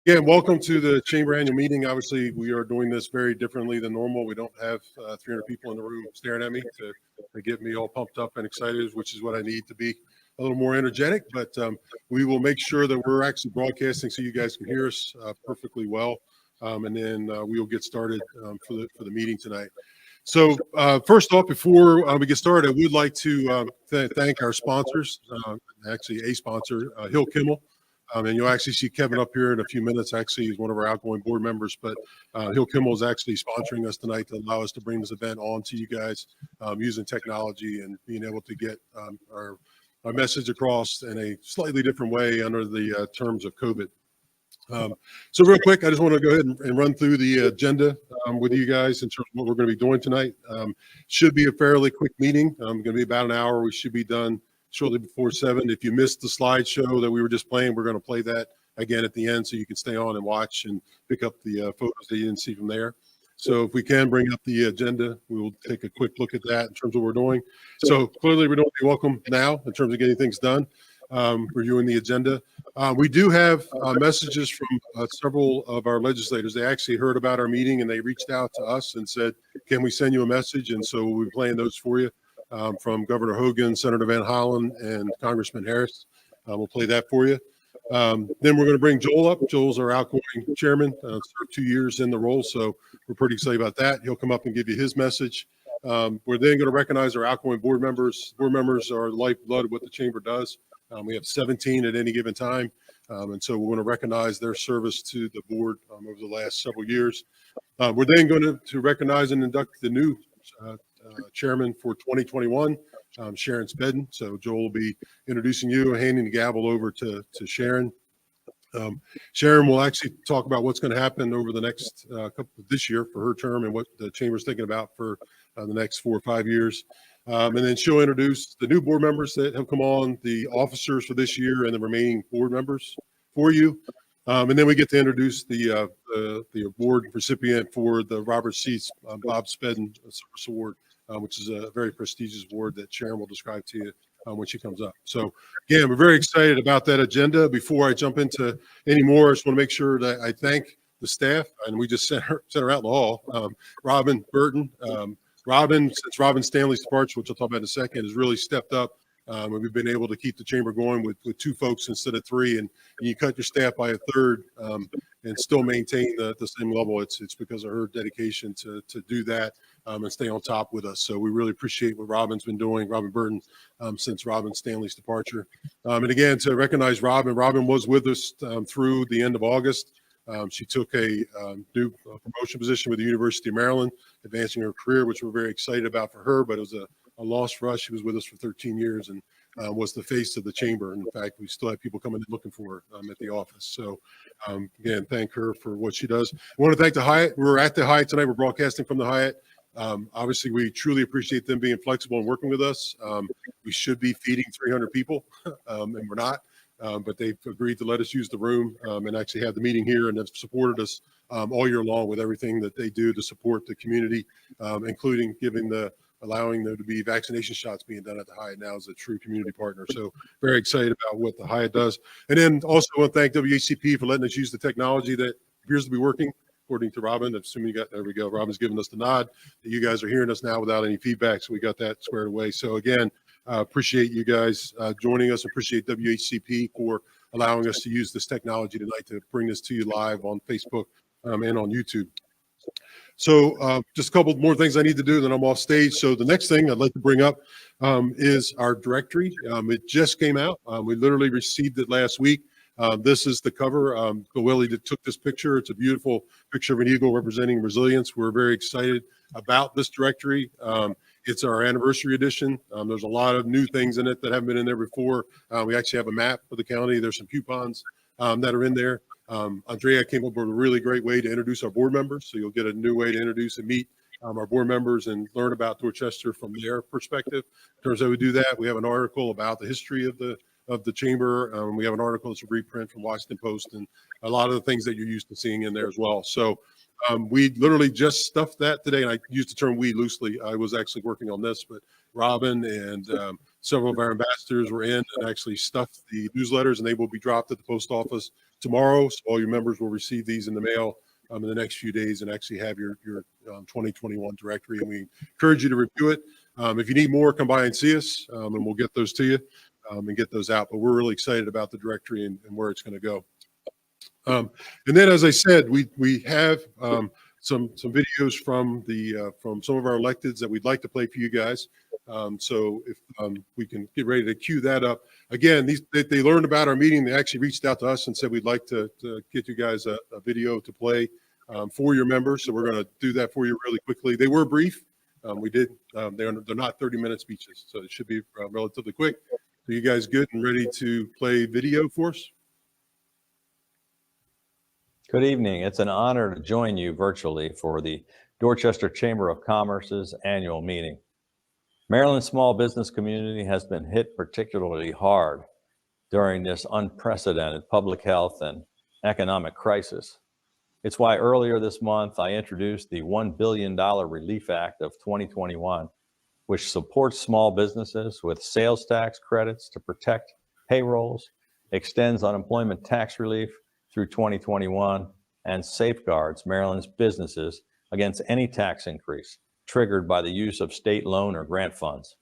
Yeah, welcome to the Chamber Annual Meeting. Obviously, we are doing this very differently than normal. We don't have 300 people in the room staring at me to get me all pumped up and excited, which is what I need to be a little more energetic. But we will make sure that we're actually broadcasting so you guys can hear us perfectly well. And then we will get started for the meeting tonight. So first off, before we get started, I would like to thank our sponsors, actually a sponsor, Hill Kimmel. And you'll actually see Kevin up here in a few minutes. Actually, he's one of our outgoing board members, but Hill Kimmel is actually sponsoring us tonight to allow us to bring this event on to you guys using technology and being able to get our message across in a slightly different way under the terms of COVID. So real quick, I just want to go ahead and run through the agenda with you guys in terms of what we're going to be doing tonight. Should be a fairly quick meeting. Going to be about an hour. We should be done shortly before 7. If you missed the slideshow that we were just playing, we're going to play that again at the end so you can stay on and watch and pick up the photos that you didn't see from there. So if we can bring up the agenda, we will take a quick look at that in terms of what we're doing. So clearly we're doing the welcome now in terms of getting things done, reviewing the agenda. We do have messages from several of our legislators. They actually heard about our meeting and they reached out to us and said, can we send you a message? And so we'll be playing those for you. From Governor Hogan, Senator Van Hollen, and Congressman Harris. We'll play that for you. Then we're going to bring Joel up. Joel's our outgoing chairman, served 2 years in the role, so we're pretty excited about that. He'll come up and give you his message. We're then going to recognize our outgoing board members. Board members are the lifeblood of what the chamber does. We have 17 at any given time, and so we're going to recognize their service to the board over the last several years. We're then going to recognize and induct the new chairman for 2021, Sharon Spedden. So Joel will be introducing you and handing the gavel over to Sharon. Sharon will actually talk about what's going to happen over the next this year for her term and what the chamber's thinking about for the next 4 or 5 years. And then she'll introduce the new board members that have come on, the officers for this year, and the remaining board members for you. And then we get to introduce the award recipient for the Robert C. Bob Spedden Service Award, which is a very prestigious award that Sharon will describe to you when she comes up. So again, we're very excited about that agenda. Before I jump into any more, I just want to make sure that I thank the staff, and we just sent her out in the hall. Robin Burton, since Robin Stanley's departure, which I'll talk about in a second, has really stepped up. And we've been able to keep the chamber going with 2 folks instead of 3, and you cut your staff by a third and still maintain the same level. It's because of her dedication to do that and stay on top with us. So we really appreciate what Robin's been doing, Robin Burton, since Robin Stanley's departure. And again, to recognize Robin was with us through the end of August. She took a new promotion position with the University of Maryland, advancing her career, which we're very excited about for her, but it was a loss for us. She was with us for 13 years and was the face of the chamber. And in fact, we still have people coming in looking for her at the office. So again, thank her for what she does. I want to thank the Hyatt. We're at the Hyatt tonight. We're broadcasting from the Hyatt. Obviously, we truly appreciate them being flexible and working with us. We should be feeding 300 people, and we're not. But they've agreed to let us use the room and actually have the meeting here, and have supported us all year long with everything that they do to support the community, including allowing there to be vaccination shots being done at the Hyatt now as a true community partner. So very excited about what the Hyatt does. And then also want to thank WHCP for letting us use the technology that appears to be working, according to Robin. Assuming there we go. Robin's giving us the nod that you guys are hearing us now without any feedback. So we got that squared away. So again, appreciate you guys joining us. Appreciate WHCP for allowing us to use this technology tonight to bring this to you live on Facebook and on YouTube. So just a couple more things I need to do, then I'm off stage. So the next thing I'd like to bring up is our directory. It just came out. We literally received it last week. This is the cover. Willie took this picture. It's a beautiful picture of an eagle representing resilience. We're very excited about this directory. It's our anniversary edition. There's a lot of new things in it that haven't been in there before. We actually have a map of the county. There's some coupons that are in there. Andrea came up with a really great way to introduce our board members. So you'll get a new way to introduce and meet our board members and learn about Dorchester from their perspective. In terms of how we do that, we have an article about the history of the chamber. We have an article that's a reprint from Washington Post, and a lot of the things that you're used to seeing in there as well. So we literally just stuffed that today, and I use the term we loosely. I was actually working on this, but Robin and Several of our ambassadors were in and actually stuffed the newsletters, and they will be dropped at the post office tomorrow. So all your members will receive these in the mail in the next few days and actually have your 2021 directory. And we encourage you to review it. If you need more, come by and see us, and we'll get those to you and get those out. But we're really excited about the directory and where it's going to go. And then, as I said, we have some videos from some of our electeds that we'd like to play for you guys. So if we can get ready to cue that up. Again, they learned about our meeting. They actually reached out to us and said, we'd like to get you guys a video to play for your members. So we're going to do that for you really quickly. They were brief. They're not 30 minute speeches, so it should be relatively quick. So you guys good and ready to play video for us? Good evening. It's an honor to join you virtually for the Dorchester Chamber of Commerce's annual meeting. Maryland's small business community has been hit particularly hard during this unprecedented public health and economic crisis. It's why earlier this month I introduced the $1 billion Relief Act of 2021, which supports small businesses with sales tax credits to protect payrolls, extends unemployment tax relief through 2021, and safeguards Maryland's businesses against any tax increase triggered by the use of state loan or grant funds.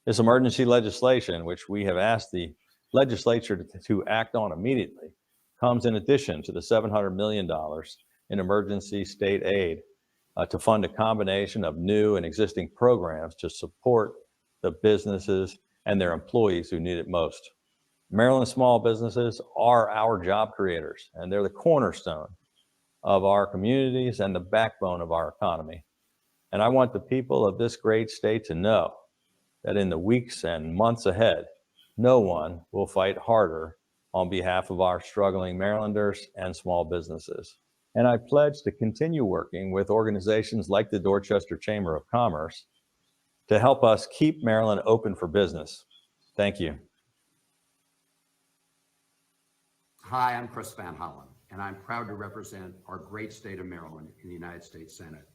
This emergency legislation, which we have asked the legislature to act on immediately, comes in addition to the $700 million in emergency state aid to fund a combination of new and existing programs to support the businesses and their employees who need it most. Maryland small businesses are our job creators, and they're the cornerstone of our communities and the backbone of our economy. And I want the people of this great state to know that in the weeks and months ahead, no one will fight harder on behalf of our struggling Marylanders and small businesses. And I pledge to continue working with organizations like the Dorchester Chamber of Commerce to help us keep Maryland open for business. Thank you. Hi, I'm Chris Van Hollen, and I'm proud to represent our great state of Maryland in the United States Senate,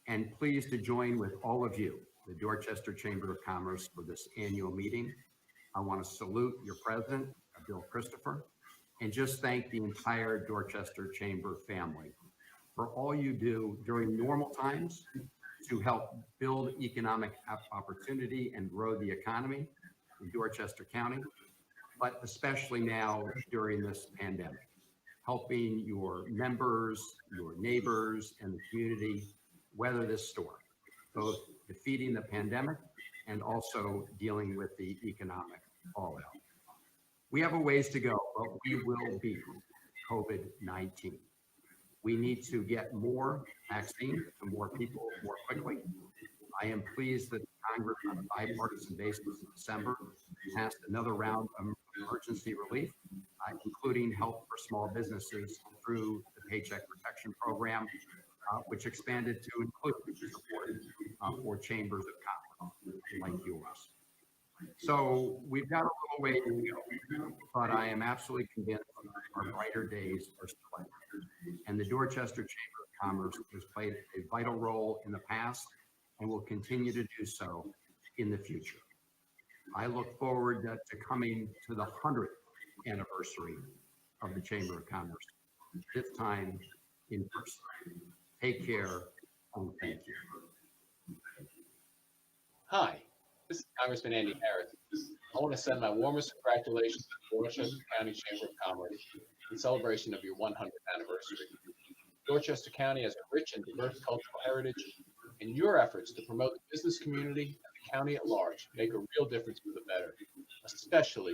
and pleased to join with all of you, the Dorchester Chamber of Commerce, for this annual meeting. I want to salute your president, Bill Christopher, and just thank the entire Dorchester Chamber family for all you do during normal times to help build economic opportunity and grow the economy in Dorchester County, but especially now during this pandemic, helping your members, your neighbors, and the community weather this storm, both defeating the pandemic and also dealing with the economic fallout. We have a ways to go, but we will beat COVID-19. We need to get more vaccine to more people more quickly. I am pleased that Congress, on a bipartisan basis in December, passed another round of emergency relief, including help for small businesses through the Paycheck Protection Program, which expanded to include support for chambers of commerce like yours. So we've got a little way to go, but I am absolutely convinced our brighter days are still ahead. And the Dorchester Chamber of Commerce has played a vital role in the past and will continue to do so in the future. I look forward to coming to the 100th anniversary of the Chamber of Commerce, this time in person. Take care and thank you. Hi, this is Congressman Andy Harris. I want to send my warmest congratulations to the Dorchester County Chamber of Commerce in celebration of your 100th anniversary. Dorchester County has a rich and diverse cultural heritage, and your efforts to promote the business community and the county at large make a real difference for the better, especially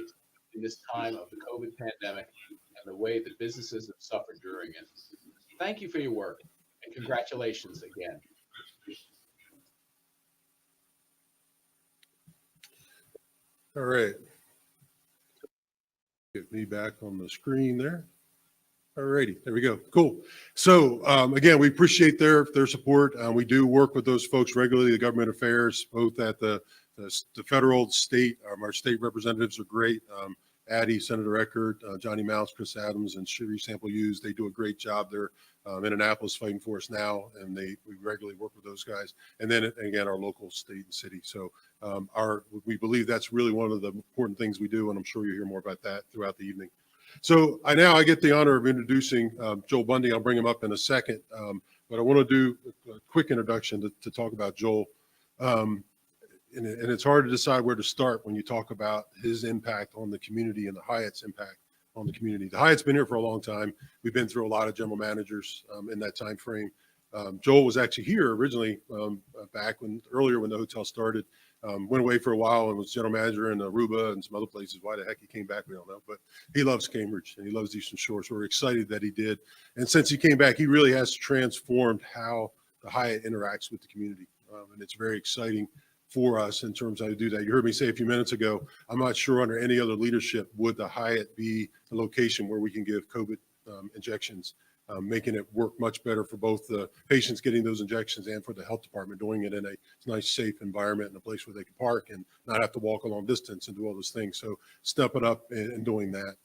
in this time of the COVID pandemic and the way that businesses have suffered during it. Thank you for your work, and congratulations again. All right. Get me back on the screen there. All righty, there we go. Cool. So again, we appreciate their support. We do work with those folks regularly, the government affairs, both at the federal, state. Our state representatives are great. Addie, Senator Eckert, Johnny Mouse, Chris Adams, and Sherry Sample Hughes. They do a great job. They're in Annapolis fighting for us now, and we regularly work with those guys. And then again, our local state and city. So we believe that's really one of the important things we do, and I'm sure you'll hear more about that throughout the evening. So I get the honor of introducing Joel Bundy. I'll bring him up in a second, but I want to do a quick introduction to talk about Joel. And it's hard to decide where to start when you talk about his impact on the community and the Hyatt's impact on the community. The Hyatt's been here for a long time. We've been through a lot of general managers in that time frame. Joel was actually here originally back earlier when the hotel started. Went away for a while and was general manager in Aruba and some other places. Why the heck he came back, we don't know. But he loves Cambridge and he loves Eastern Shore. So we're excited that he did. And since he came back, he really has transformed how the Hyatt interacts with the community. And it's very exciting for us in terms of how to do that. You heard me say a few minutes ago, I'm not sure under any other leadership would the Hyatt be a location where we can give COVID injections, making it work much better for both the patients getting those injections and for the health department, doing it in a nice, safe environment and a place where they can park and not have to walk a long distance and do all those things. So stepping up and doing that.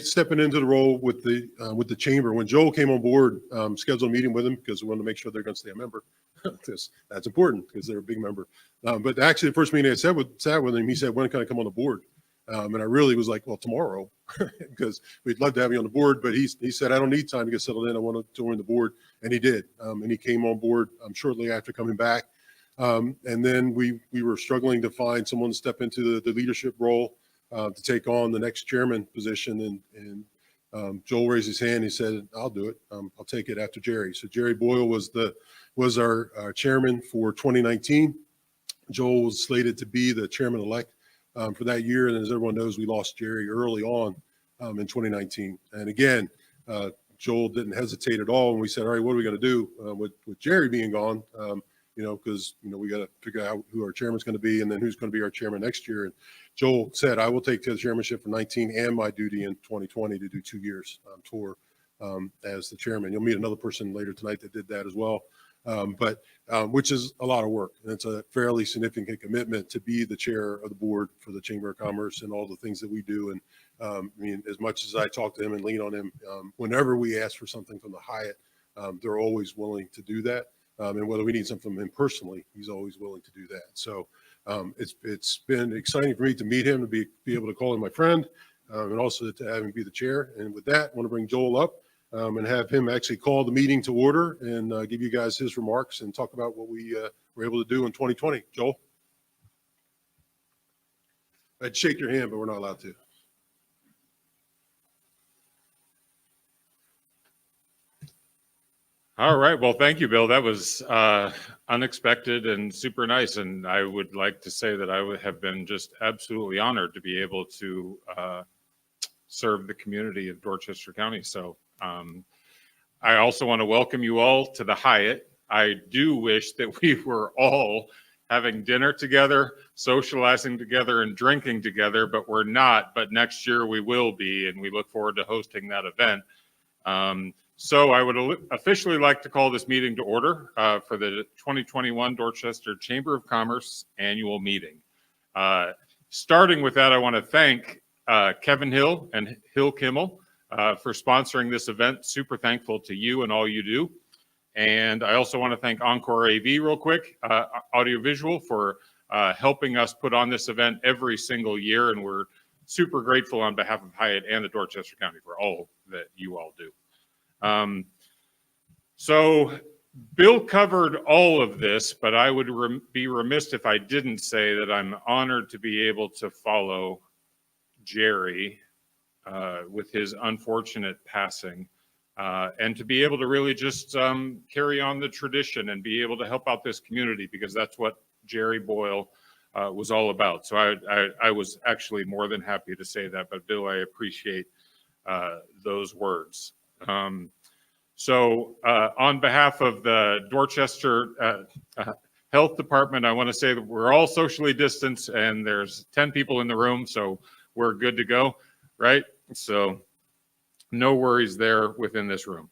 Stepping into the role with the chamber. When Joel came on board, scheduled a meeting with him because we wanted to make sure they're going to stay a member. That's important because they're a big member. But actually, the first meeting I sat with him, he said, "When can I come on the board?" And I really was like, "Well, tomorrow," because we'd love to have you on the board. But he said, "I don't need time to get settled in. I want to join the board," and he did. And he came on board shortly after coming back. And then we were struggling to find someone to step into the leadership role to take on the next chairman position. And Joel raised his hand. He said, "I'll do it. I'll take it after Jerry." So Jerry Boyle was our chairman for 2019. Joel was slated to be the chairman-elect for that year. And as everyone knows, we lost Jerry early on in 2019. And again, Joel didn't hesitate at all. And we said, "All right, what are we going to do with Jerry being gone?" Because we got to figure out who our chairman's going to be and then who's going to be our chairman next year. And Joel said, "I will take the chairmanship for 19 and my duty in 2020 to do 2 years tour as the chairman." You'll meet another person later tonight that did that as well. Which is a lot of work. And it's a fairly significant commitment to be the chair of the board for the Chamber of Commerce and all the things that we do. And as much as I talk to him and lean on him, whenever we ask for something from the Hyatt, they're always willing to do that. And whether we need something from him personally, he's always willing to do that. So it's been exciting for me to meet him, to be able to call him my friend, and also to have him be the chair. And with that, I want to bring Joel up. And have him actually call the meeting to order and give you guys his remarks and talk about what we were able to do in 2020. Joel? I'd shake your hand, but we're not allowed to. All right. Well, thank you, Bill. That was unexpected and super nice. And I would like to say that I would have been just absolutely honored to be able to serve the community of Dorchester County. So I also want to welcome you all to the Hyatt. I do wish that we were all having dinner together, socializing together, and drinking together, but we're not. But next year we will be, and we look forward to hosting that event. So I would officially like to call this meeting to order for the 2021 Dorchester Chamber of Commerce annual meeting. Starting with that, I want to thank Kevin Hill and Hill Kimmel for sponsoring this event. Super thankful to you and all you do. And I also want to thank Encore AV real quick, audiovisual, for helping us put on this event every single year. And we're super grateful on behalf of Hyatt and the Dorchester County for all that you all do. So Bill covered all of this, but I would be remiss if I didn't say that I'm honored to be able to follow Jerry with his unfortunate passing, and to be able to really just carry on the tradition and be able to help out this community, because that's what Jerry Boyle was all about. So I was actually more than happy to say that, but Bill, I appreciate those words. So on behalf of the Dorchester Health Department, I want to say that we're all socially distanced and there's 10 people in the room, so we're good to go, right? So no worries there within this room.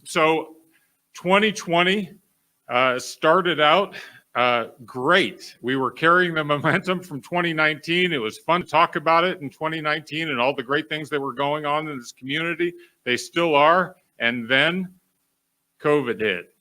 So 2020 started out great. We were carrying the momentum from 2019. It was fun to talk about it in 2019 and all the great things that were going on in this community. They still are. And then COVID hit.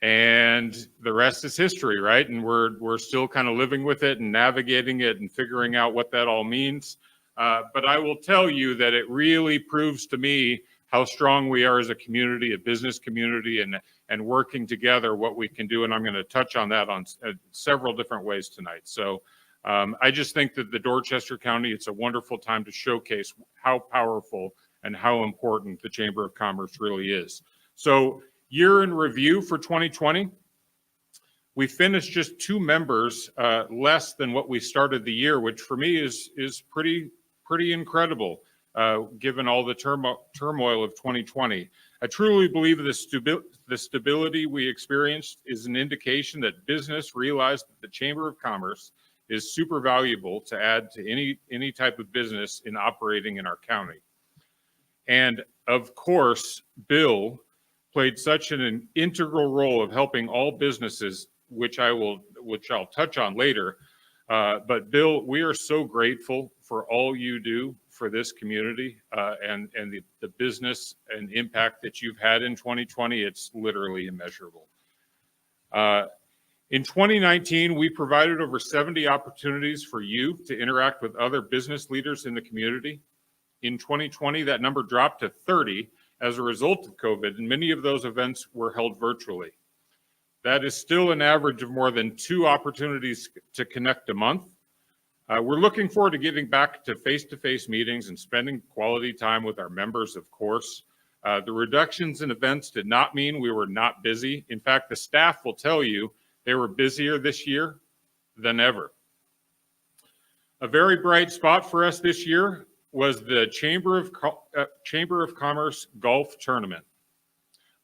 And the rest is history, right? And we're still kind of living with it and navigating it and figuring out what that all means. But I will tell you that it really proves to me how strong we are as a community, a business community, and working together what we can do. And I'm going to touch on that on several different ways tonight. So I just think that the Dorchester County, it's a wonderful time to showcase how powerful and how important the Chamber of Commerce really is. So year in review for 2020, we finished just 2 members less than what we started the year, which for me is pretty incredible, given all the turmoil of 2020. I truly believe the stability we experienced is an indication that business realized that the Chamber of Commerce is super valuable to add to any type of business in operating in our county. And of course, Bill played such an integral role of helping all businesses, which I'll touch on later. But Bill, we are so grateful for all you do for this community and the business and impact that you've had in 2020. It's literally immeasurable. In 2019, we provided over 70 opportunities for you to interact with other business leaders in the community. In 2020, that number dropped to 30 as a result of COVID, and many of those events were held virtually. That is still an average of more than 2 opportunities to connect a month. We're looking forward to getting back to face-to-face meetings and spending quality time with our members, of course. The reductions in events did not mean we were not busy. In fact, the staff will tell you they were busier this year than ever. A very bright spot for us this year was the Chamber of Commerce Golf Tournament.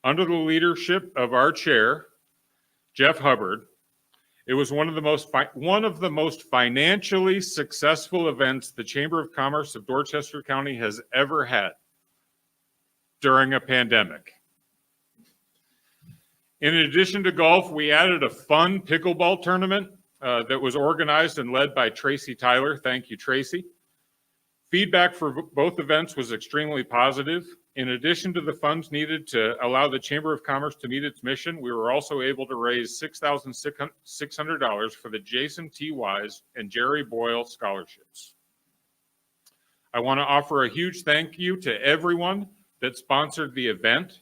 Under the leadership of our chair, Jeff Hubbard, it was one of the most financially successful events the Chamber of Commerce of Dorchester County has ever had during a pandemic. In addition to golf, we added a fun pickleball tournament that was organized and led by Tracy Tyler. Thank you, Tracy. Feedback for both events was extremely positive. In addition to the funds needed to allow the Chamber of Commerce to meet its mission, we were also able to raise $6,600 for the Jason T. Wise and Jerry Boyle scholarships. I want to offer a huge thank you to everyone that sponsored the event,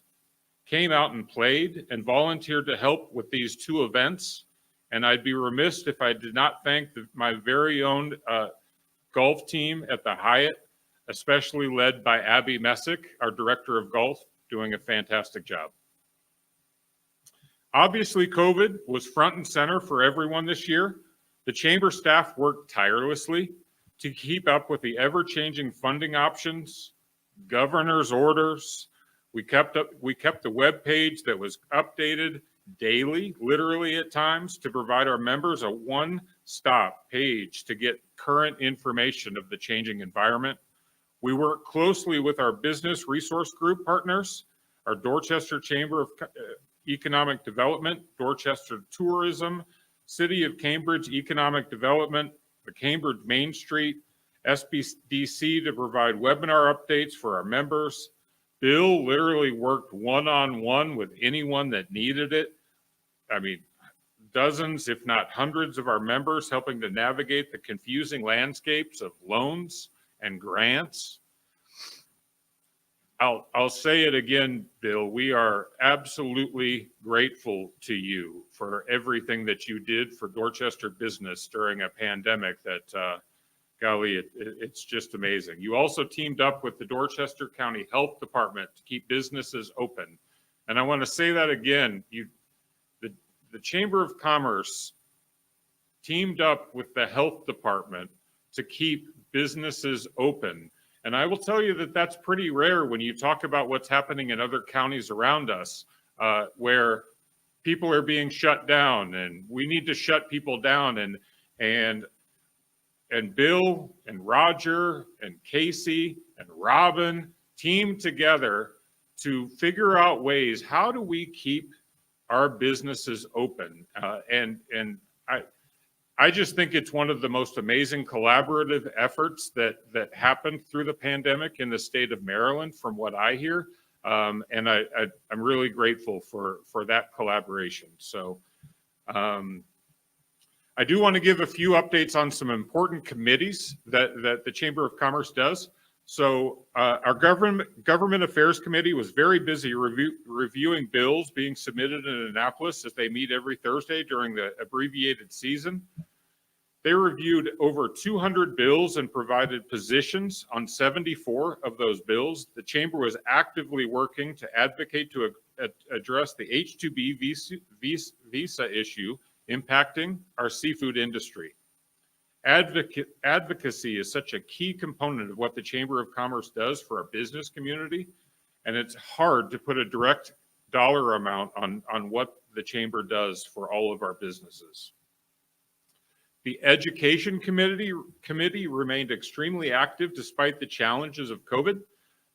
came out and played, and volunteered to help with these 2 events. And I'd be remiss if I did not thank my very own golf team at the Hyatt, especially led by Abby Messick, our director of golf, doing a fantastic job. Obviously, COVID was front and center for everyone this year. The chamber staff worked tirelessly to keep up with the ever-changing funding options, governor's orders. We kept the web page that was updated daily, literally at times, to provide our members a one-stop page to get current information of the changing environment. We work closely with our business resource group partners, our Dorchester Chamber of Economic Development, Dorchester Tourism, City of Cambridge Economic Development, the Cambridge Main Street, SBDC to provide webinar updates for our members. Bill literally worked one-on-one with anyone that needed it. I mean, dozens, if not hundreds of our members helping to navigate the confusing landscapes of loans and grants. I'll say it again, Bill, we are absolutely grateful to you for everything that you did for Dorchester business during a pandemic that, golly, it's just amazing. You also teamed up with the Dorchester County Health Department to keep businesses open. And I want to say that again, the Chamber of Commerce teamed up with the Health Department to keep businesses open. And I will tell you that that's pretty rare when you talk about what's happening in other counties around us, where people are being shut down and we need to shut people down. And Bill and Roger and Casey and Robin teamed together to figure out ways, how do we keep our businesses open? And I just think it's one of the most amazing collaborative efforts that happened through the pandemic in the state of Maryland, from what I hear. And I'm really grateful for that collaboration. So I do want to give a few updates on some important committees that the Chamber of Commerce does. So our Government Affairs Committee was very busy reviewing bills being submitted in Annapolis as they meet every Thursday during the abbreviated season. They reviewed over 200 bills and provided positions on 74 of those bills. The Chamber was actively working to advocate to address the H-2B visa issue impacting our seafood industry. Advocacy is such a key component of what the Chamber of Commerce does for our business community, and it's hard to put a direct dollar amount on what the Chamber does for all of our businesses. The Education Committee remained extremely active despite the challenges of COVID.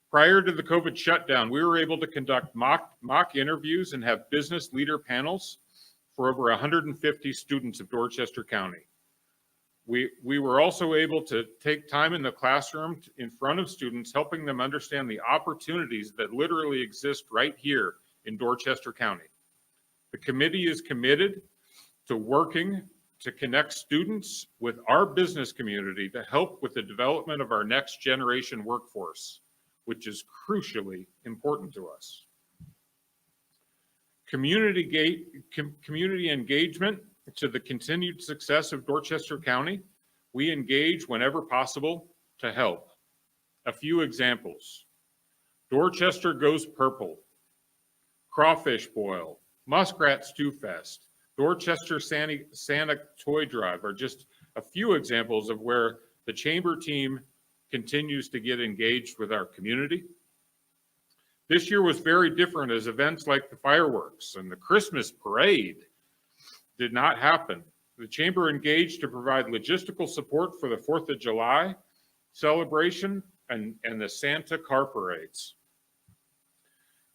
Prior to the COVID shutdown, we were able to conduct mock interviews and have business leader panels for over 150 students of Dorchester County. We were also able to take time in the classroom in front of students, helping them understand the opportunities that literally exist right here in Dorchester County. The committee is committed to working to connect students with our business community to help with the development of our next generation workforce, which is crucially important to us. Community engagement to the continued success of Dorchester County. We engage whenever possible to help. A few examples: Dorchester Goes Purple, Crawfish Boil, Muskrat Stew Fest, Dorchester Santa Toy Drive are just a few examples of where the Chamber team continues to get engaged with our community. This year was very different as events like the fireworks and the Christmas parade did not happen. The Chamber engaged to provide logistical support for the 4th of July celebration and the Santa car parades.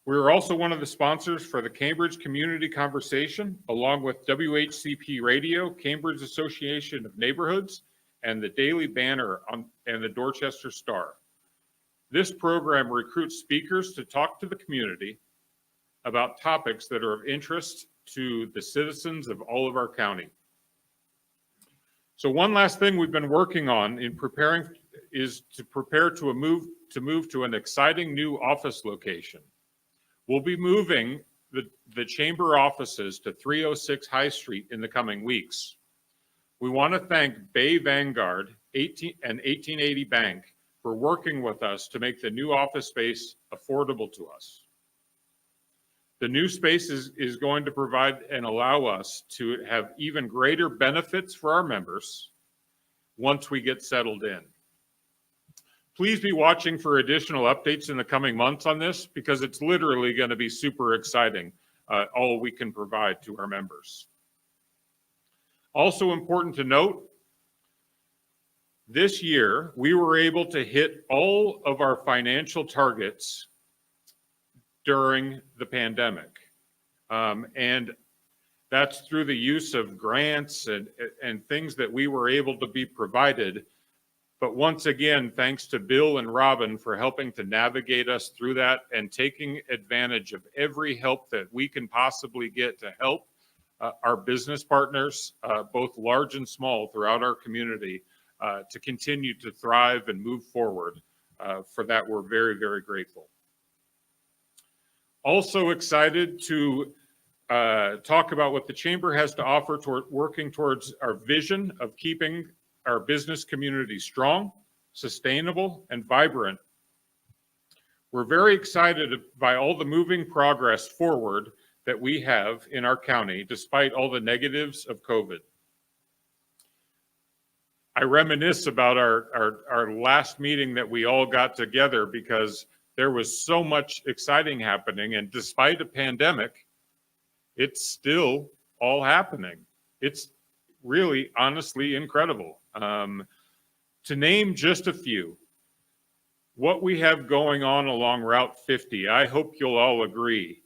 We are also one of the sponsors for the Cambridge Community Conversation, along with WHCP Radio, Cambridge Association of Neighborhoods, and the Daily Banner and the Dorchester Star. This program recruits speakers to talk to the community about topics that are of interest to the citizens of all of our county. So one last thing we've been working on in preparing is to prepare to move to an exciting new office location. We'll be moving the Chamber offices to 306 High Street in the coming weeks. We want to thank Bay Vanguard and 1880 Bank for working with us to make the new office space affordable to us. The new space is going to provide and allow us to have even greater benefits for our members once we get settled in. Please be watching for additional updates in the coming months on this, because it's literally going to be super exciting, all we can provide to our members. Also important to note, this year we were able to hit all of our financial targets during the pandemic. And that's through the use of grants and things that we were able to be provided. But once again, thanks to Bill and Robin for helping to navigate us through that and taking advantage of every help that we can possibly get to help our business partners, both large and small, throughout our community to continue to thrive and move forward. For that, we're very, very grateful. Also excited to talk about what the Chamber has to offer toward working towards our vision of keeping our business community strong, sustainable, and vibrant. We're very excited by all the moving progress forward that we have in our county, despite all the negatives of COVID. I reminisce about our last meeting that we all got together, because there was so much exciting happening, and despite a pandemic, it's still all happening. It's really, honestly incredible. To name just a few, what we have going on along Route 50, I hope you'll all agree.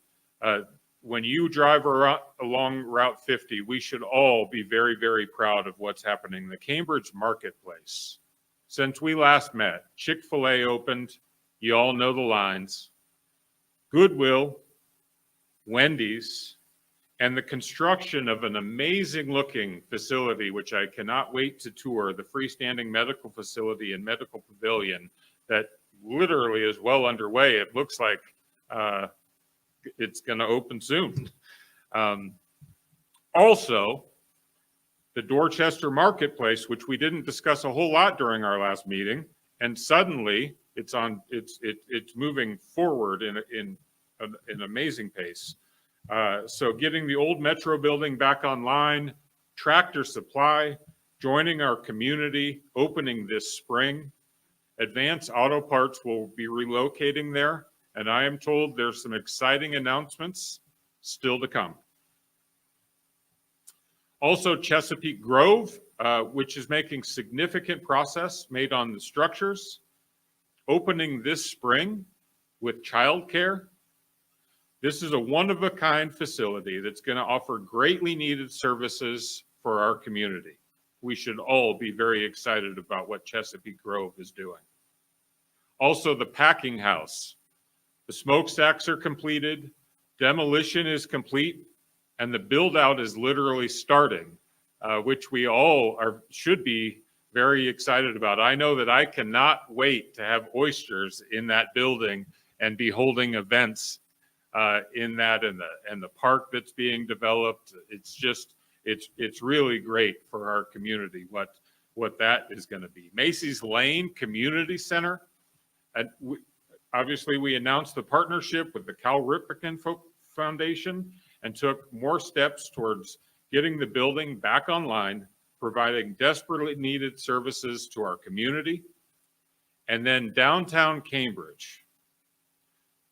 When you drive along Route 50, we should all be very, very proud of what's happening in the Cambridge Marketplace. Since we last met, Chick-fil-A opened. You all know the lines. Goodwill, Wendy's, and the construction of an amazing looking facility, which I cannot wait to tour, the freestanding medical facility and medical pavilion that literally is well underway. It looks like it's going to open soon. Also, the Dorchester Marketplace, which we didn't discuss a whole lot during our last meeting, and suddenly it's moving forward in an amazing pace. So getting the old Metro building back online, Tractor Supply, joining our community, opening this spring. Advance Auto Parts will be relocating there, and I am told there's some exciting announcements still to come. Also, Chesapeake Grove, which is making significant progress made on the structures, opening this spring with childcare. This is a one-of-a-kind facility that's going to offer greatly needed services for our community. We should all be very excited about what Chesapeake Grove is doing. Also, the packing house. The smokestacks are completed, demolition is complete, and the build-out is literally starting, which we all should be very excited about. I know that I cannot wait to have oysters in that building and be holding events in that, and the park that's being developed. It's just, it's really great for our community what that is going to be. Macy's Lane Community Center. And obviously we announced the partnership with the Cal Ripken Foundation and took more steps towards getting the building back online, providing desperately needed services to our community. And then downtown Cambridge.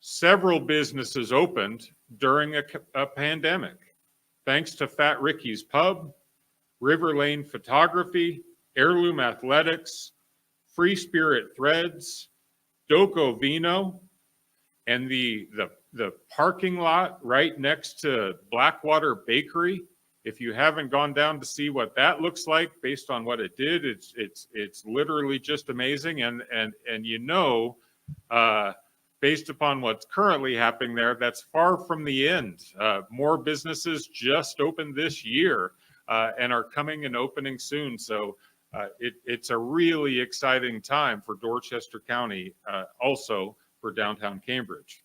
Several businesses opened during a pandemic, thanks to Fat Ricky's Pub, River Lane Photography, Heirloom Athletics, Free Spirit Threads, Doco Vino, and the parking lot right next to Blackwater Bakery. If you haven't gone down to see what that looks like based on what it did, it's literally just amazing. And you know, based upon what's currently happening there, that's far from the end. More businesses just opened this year and are coming and opening soon. So it's a really exciting time for Dorchester County, also for downtown Cambridge.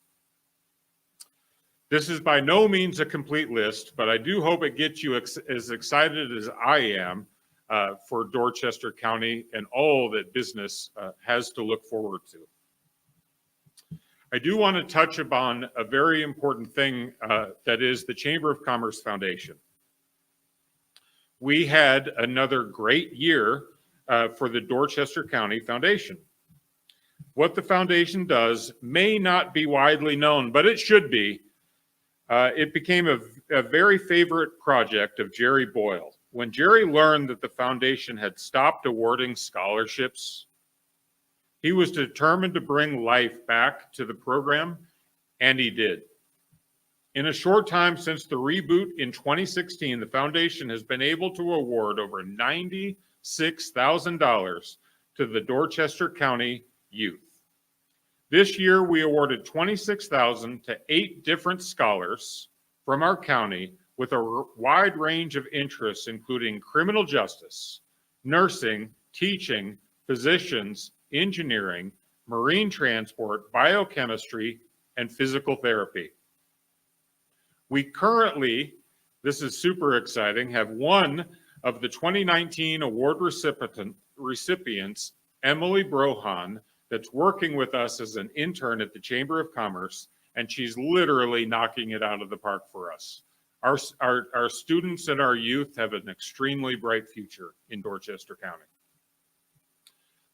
This is by no means a complete list, but I do hope it gets you as excited as I am for Dorchester County and all that business has to look forward to. I do want to touch upon a very important thing that is the Chamber of Commerce Foundation. We had another great year for the Dorchester County Foundation. What the foundation does may not be widely known, but it should be. It became a very favorite project of Jerry Boyle. When Jerry learned that the foundation had stopped awarding scholarships, he was determined to bring life back to the program, and he did. In a short time since the reboot in 2016, the foundation has been able to award over $96,000 to the Dorchester County youth. This year, we awarded $26,000 to 8 different scholars from our county with a wide range of interests, including criminal justice, nursing, teaching, physicians, engineering, marine transport, biochemistry, and physical therapy. We currently, this is super exciting, have one of the 2019 award recipients, Emily Brohan, that's working with us as an intern at the Chamber of Commerce, and she's literally knocking it out of the park for us. Our students and our youth have an extremely bright future in Dorchester County.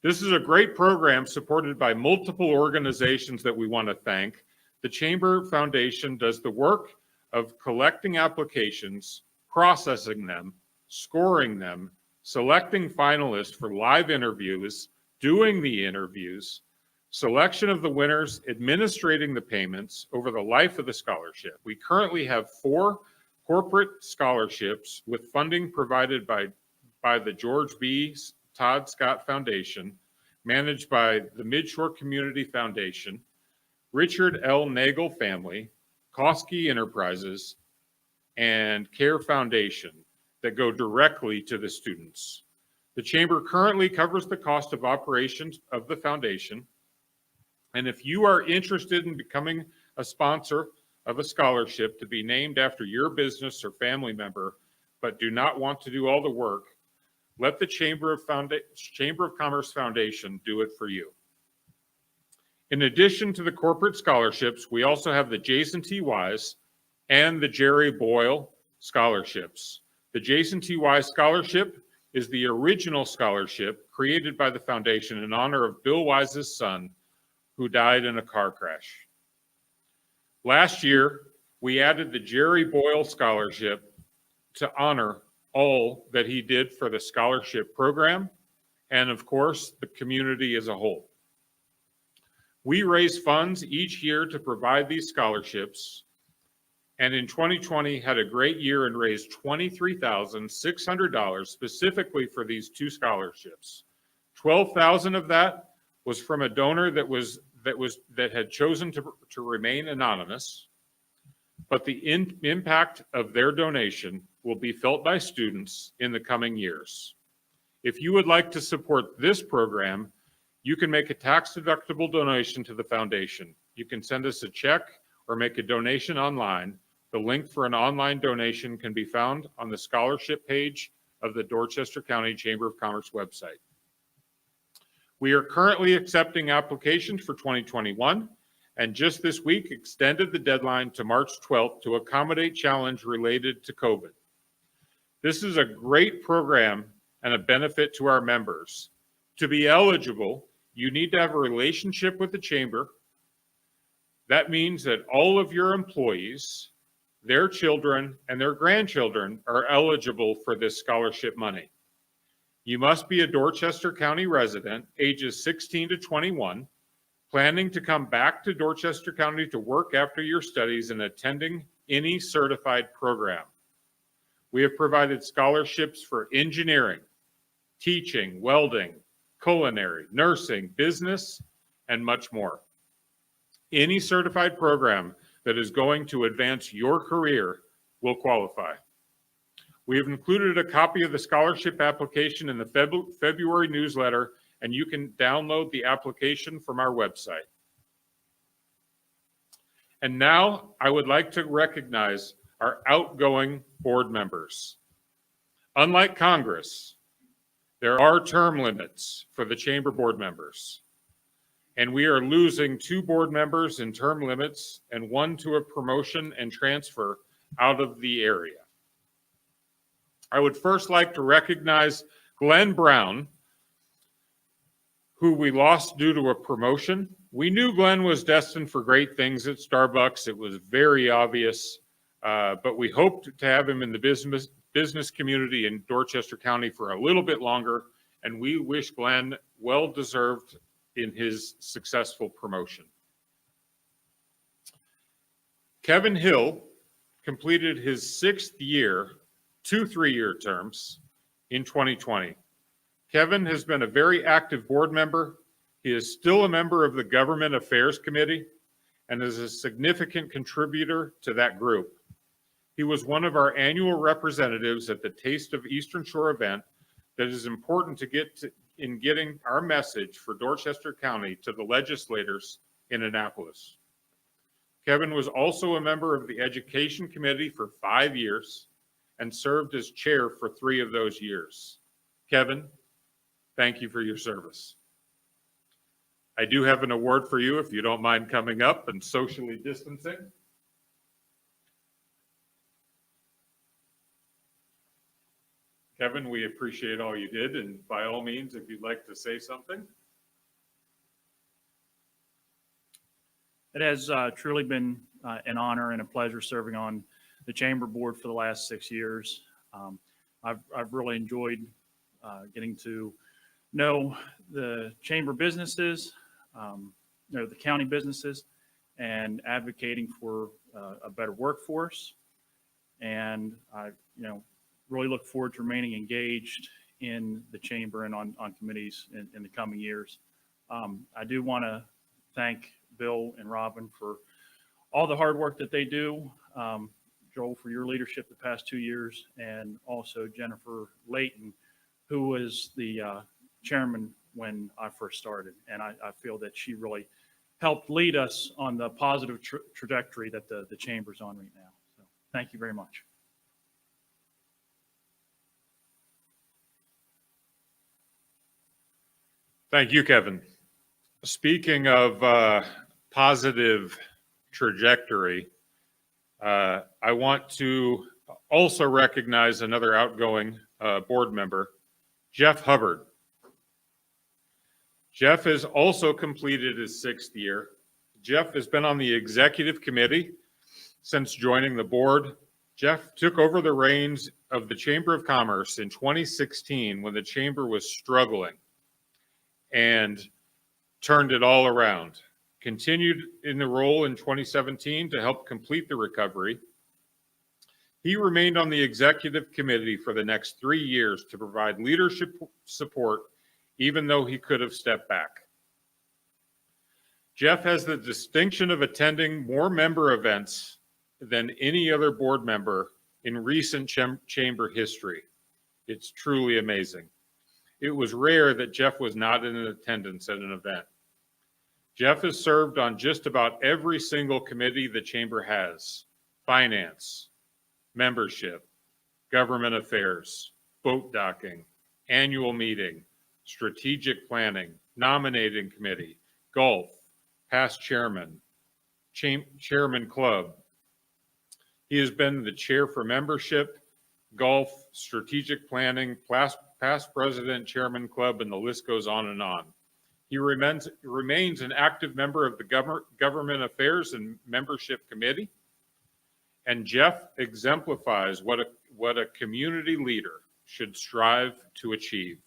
This is a great program supported by multiple organizations that we want to thank. The Chamber Foundation does the work of collecting applications, processing them, scoring them, selecting finalists for live interviews, doing the interviews, selection of the winners, administrating the payments over the life of the scholarship. We currently have 4 corporate scholarships with funding provided by the George B. Todd Scott Foundation, managed by the Midshore Community Foundation. Richard L. Nagel Family, Koski Enterprises, and Care Foundation that go directly to the students. The Chamber currently covers the cost of operations of the foundation. And if you are interested in becoming a sponsor of a scholarship to be named after your business or family member, but do not want to do all the work, let the Chamber of Commerce Foundation do it for you. In addition to the corporate scholarships, we also have the Jason T. Wise and the Jerry Boyle scholarships. The Jason T. Wise Scholarship is the original scholarship created by the foundation in honor of Bill Wise's son, who died in a car crash. Last year, we added the Jerry Boyle Scholarship to honor all that he did for the scholarship program and, of course, the community as a whole. We raise funds each year to provide these scholarships, and in 2020 had a great year and raised $23,600 specifically for these two scholarships. $12,000 of that was from a donor that had chosen to remain anonymous, but the impact of their donation will be felt by students in the coming years. If you would like to support this program, you can make a tax-deductible donation to the foundation. You can send us a check or make a donation online. The link for an online donation can be found on the scholarship page of the Dorchester County Chamber of Commerce website. We are currently accepting applications for 2021, and just this week extended the deadline to March 12th to accommodate challenge related to COVID. This is a great program and a benefit to our members. To be eligible, you need to have a relationship with the Chamber. That means that all of your employees, their children, and their grandchildren are eligible for this scholarship money. You must be a Dorchester County resident, ages 16 to 21, planning to come back to Dorchester County to work after your studies and attending any certified program. We have provided scholarships for engineering, teaching, welding, culinary, nursing, business, and much more. Any certified program that is going to advance your career will qualify. We have included a copy of the scholarship application in the February newsletter, and you can download the application from our website. And now I would like to recognize our outgoing board members. Unlike Congress, there are term limits for the Chamber board members, and we are losing 2 board members in term limits and 1 to a promotion and transfer out of the area. I would first like to recognize Glenn Brown, who we lost due to a promotion. We knew Glenn was destined for great things at Starbucks. It was very obvious, but we hoped to have him in the business community in Dorchester County for a little bit longer, and we wish Glenn well-deserved in his successful promotion. Kevin Hill completed his 6th year, 2 3-year terms in 2020. Kevin has been a very active board member. He is still a member of the Government Affairs Committee and is a significant contributor to that group. He was one of our annual representatives at the Taste of Eastern Shore event that is important to in getting our message for Dorchester County to the legislators in Annapolis. Kevin was also a member of the Education Committee for 5 years and served as chair for 3 of those years. Kevin, thank you for your service. I do have an award for you if you don't mind coming up and socially distancing. Kevin, we appreciate all you did, and by all means, if you'd like to say something. It has truly been an honor and a pleasure serving on the Chamber Board for the last 6 years. I've really enjoyed getting to know the Chamber businesses, the county businesses, and advocating for a better workforce. And I, really look forward to remaining engaged in the Chamber and on committees in the coming years. I do want to thank Bill and Robin for all the hard work that they do. Joel, for your leadership the past 2 years, and also Jennifer Layton, who was the chairman when I first started. And I feel that she really helped lead us on the positive trajectory that the chamber's on right now. So thank you very much. Thank you, Kevin. Speaking of positive trajectory, I want to also recognize another outgoing board member, Jeff Hubbard. Jeff has also completed his 6th year. Jeff has been on the executive committee since joining the board. Jeff took over the reins of the Chamber of Commerce in 2016 when the chamber was struggling and turned it all around. Continued in the role in 2017 to help complete the recovery. He remained on the executive committee for the next 3 years to provide leadership support, even though he could have stepped back. Jeff has the distinction of attending more member events than any other board member in recent chamber history. It's truly amazing. It was rare that Jeff was not in attendance at an event. Jeff has served on just about every single committee the chamber has: finance, membership, government affairs, boat docking, annual meeting, strategic planning, nominating committee, golf, past chairman, chairman club. He has been the chair for membership, golf, strategic planning, past president, chairman club, and the list goes on and on. He remains an active member of the government affairs and membership committee. And Jeff exemplifies what a community leader should strive to achieve.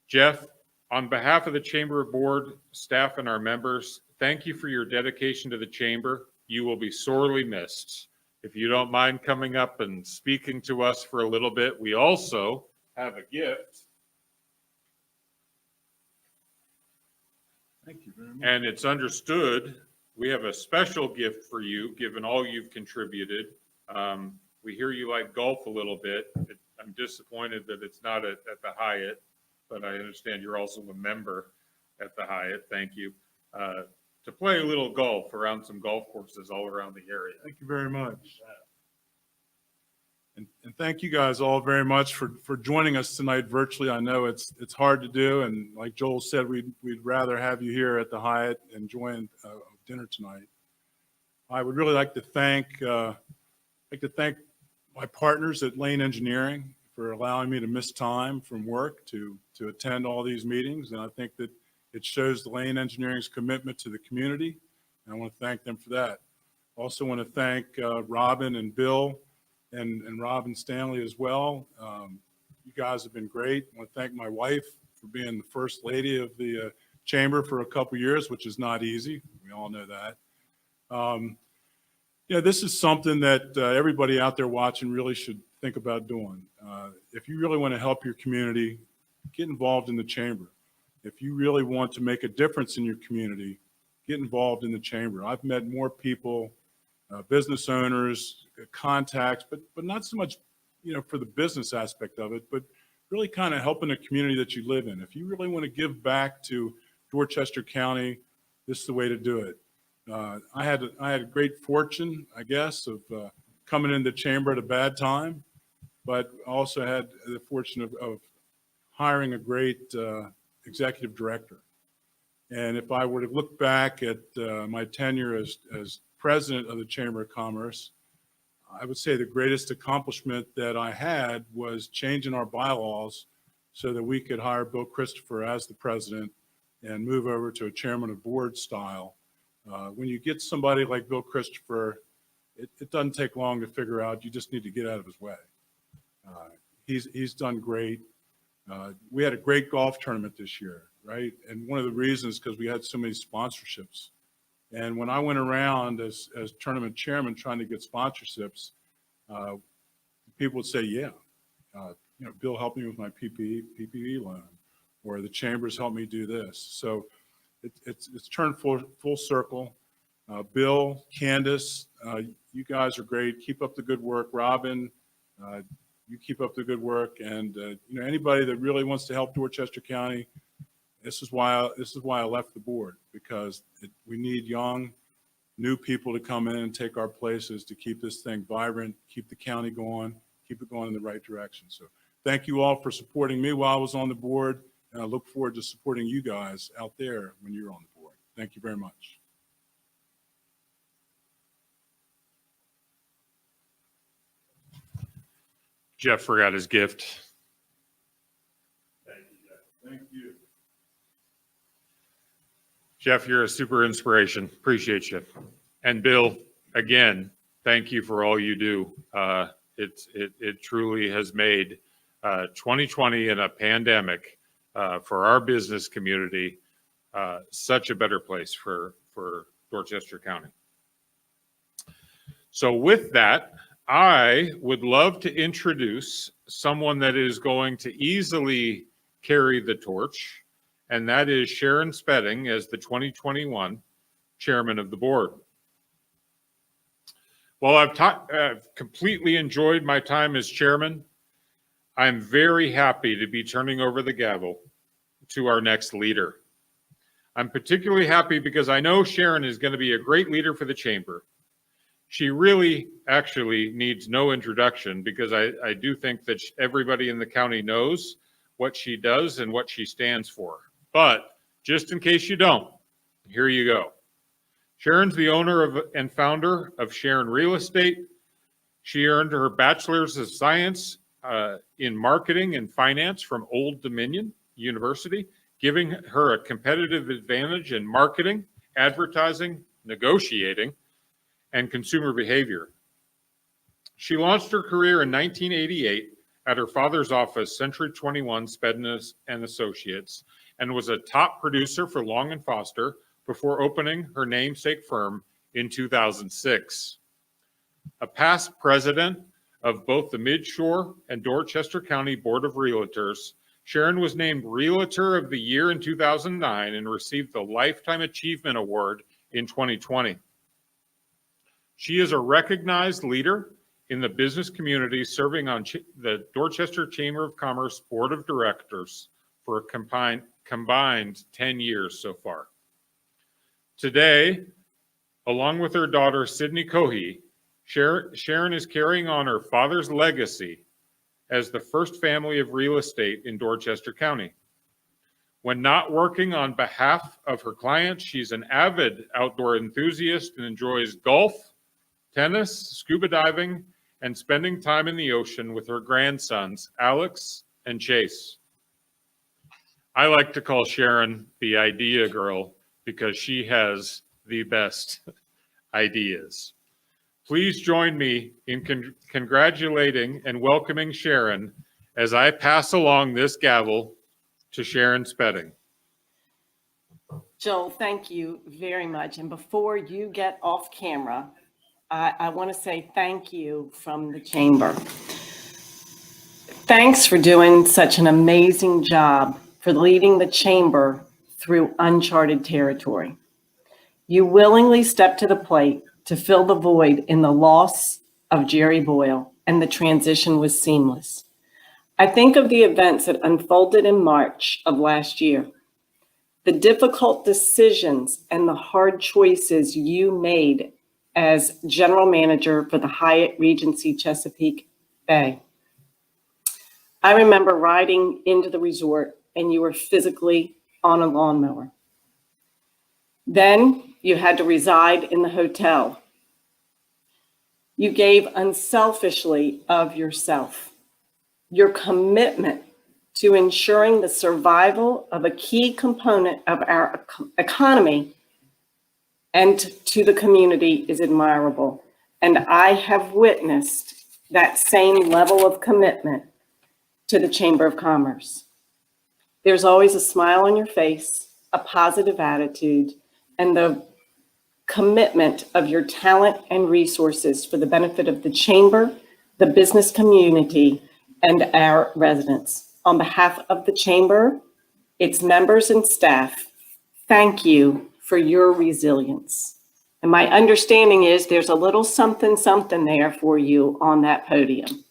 Jeff, on behalf of the Chamber Board, staff, and our members, thank you for your dedication to the Chamber. You will be sorely missed. If you don't mind coming up and speaking to us for a little bit, we also have a gift. Thank you very much. And it's understood, we have a special gift for you, given all you've contributed. We hear you like golf a little bit. I'm disappointed that it's not at the Hyatt, but I understand you're also a member at the Hyatt. Thank you. To play a little golf around some golf courses all around the area. Thank you very much. And thank you guys all very much for joining us tonight virtually. I know it's hard to do, and like Joel said, we'd rather have you here at the Hyatt enjoying dinner tonight. I would really like to thank my partners at Lane Engineering for allowing me to miss time from work to attend all these meetings, and I think that it shows the Lane Engineering's commitment to the community, and I want to thank them for that. Also want to thank Robin and Bill and Robin Stanley as well. You guys have been great. I want to thank my wife for being the first lady of the chamber for a couple years, which is not easy. We all know that. This is something that everybody out there watching really should think about doing. If you really want to help your community, get involved in the chamber. If you really want to make a difference in your community, get involved in the chamber. I've met more people, business owners, contacts, but not so much, for the business aspect of it, but really kind of helping the community that you live in. If you really want to give back to Dorchester County, this is the way to do it. I had a great fortune, I guess, of coming into the chamber at a bad time, but also had the fortune of hiring a great executive director. And if I were to look back at my tenure as president of the Chamber of Commerce, I would say the greatest accomplishment that I had was changing our bylaws so that we could hire Bill Christopher as the president and move over to a chairman of board style. When you get somebody like Bill Christopher, it doesn't take long to figure out. You just need to get out of his way. He's done great. We had a great golf tournament this year, right? And one of the reasons because we had so many sponsorships. And when I went around as tournament chairman trying to get sponsorships, people would say, yeah, Bill helped me with my PPE loan, or the chambers helped me do this. So it's turned full circle. Bill, Candace, you guys are great. Keep up the good work. Robin, you keep up the good work. And anybody that really wants to help Dorchester County, this is why I left the board, because we need young, new people to come in and take our places to keep this thing vibrant, keep the county going, keep it going in the right direction. So thank you all for supporting me while I was on the board, and I look forward to supporting you guys out there when you're on the board. Thank you very much. Jeff forgot his gift. Thank you, Jeff. Thank you. Jeff, you're a super inspiration. Appreciate you. And Bill, again, thank you for all you do. It truly has made 2020 and a pandemic for our business community such a better place for Dorchester County. So with that, I would love to introduce someone that is going to easily carry the torch, and that is Sharon Spedden as the 2021 chairman of the board. While I've completely enjoyed my time as chairman, I'm very happy to be turning over the gavel to our next leader. I'm particularly happy because I know Sharon is going to be a great leader for the chamber. She really actually needs no introduction, because I do think that everybody in the county knows what she does and what she stands for. But just in case you don't, here you go. Sharon's the owner and founder of Sharon Real Estate. She earned her bachelor's of science in marketing and finance from Old Dominion University, giving her a competitive advantage in marketing, advertising, negotiating, and consumer behavior. She launched her career in 1988 at her father's office, Century 21 Spedden and Associates, and was a top producer for Long & Foster before opening her namesake firm in 2006. A past president of both the Midshore and Dorchester County Board of Realtors, Sharon was named Realtor of the Year in 2009 and received the Lifetime Achievement Award in 2020. She is a recognized leader in the business community, serving on the Dorchester Chamber of Commerce Board of Directors for a combined 10 years so far. Today, along with her daughter, Sydney Cohey, Sharon is carrying on her father's legacy as the first family of real estate in Dorchester County. When not working on behalf of her clients, she's an avid outdoor enthusiast and enjoys golf, tennis, scuba diving, and spending time in the ocean with her grandsons, Alex and Chase. I like to call Sharon the idea girl because she has the best ideas. Please join me in congratulating and welcoming Sharon as I pass along this gavel to Sharon Spedden. Joel, thank you very much. And before you get off camera, I want to say thank you from the chamber. Thanks for doing such an amazing job for leading the chamber through uncharted territory. You willingly stepped to the plate to fill the void in the loss of Jerry Boyle, and the transition was seamless. I think of the events that unfolded in March of last year, the difficult decisions and the hard choices you made as general manager for the Hyatt Regency Chesapeake Bay. I remember riding into the resort and you were physically on a lawnmower. Then you had to reside in the hotel. You gave unselfishly of yourself. Your commitment to ensuring the survival of a key component of our economy and to the community is admirable. And I have witnessed that same level of commitment to the Chamber of Commerce. There's always a smile on your face, a positive attitude, and the commitment of your talent and resources for the benefit of the chamber, the business community, and our residents. On behalf of the chamber, its members and staff, thank you for your resilience. And my understanding is there's a little something, something there for you on that podium.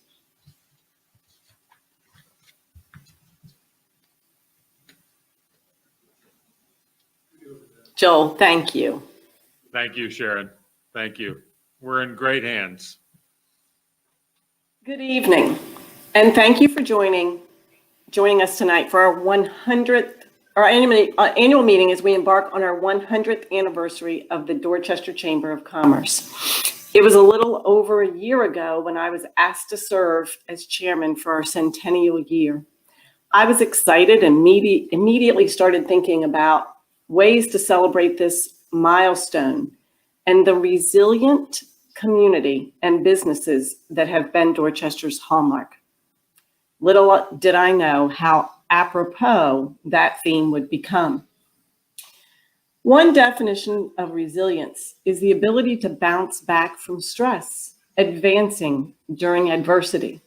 Joel, thank you. Thank you, Sharon. Thank you. We're in great hands. Good evening, and thank you for joining us tonight for our 100th, our annual meeting as we embark on our 100th anniversary of the Dorchester Chamber of Commerce. It was a little over a year ago when I was asked to serve as chairman for our centennial year. I was excited and immediately started thinking about ways to celebrate this milestone and the resilient community and businesses that have been Dorchester's hallmark. Little did I know how apropos that theme would become. One definition of resilience is the ability to bounce back from stress, advancing during adversity.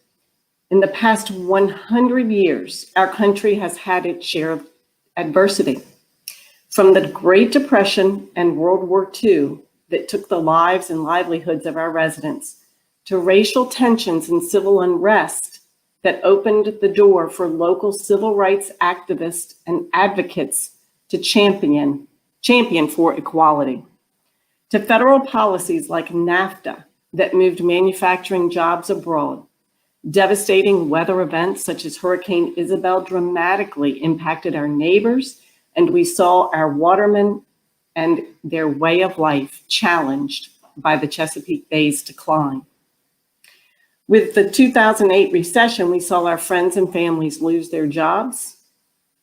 In the past 100 years, our country has had its share of adversity. From the Great Depression and World War II that took the lives and livelihoods of our residents, to racial tensions and civil unrest that opened the door for local civil rights activists and advocates to champion for equality, to federal policies like NAFTA that moved manufacturing jobs abroad. Devastating weather events such as Hurricane Isabel dramatically impacted our neighbors, and we saw our watermen and their way of life challenged by the Chesapeake Bay's decline. With the 2008 recession, we saw our friends and families lose their jobs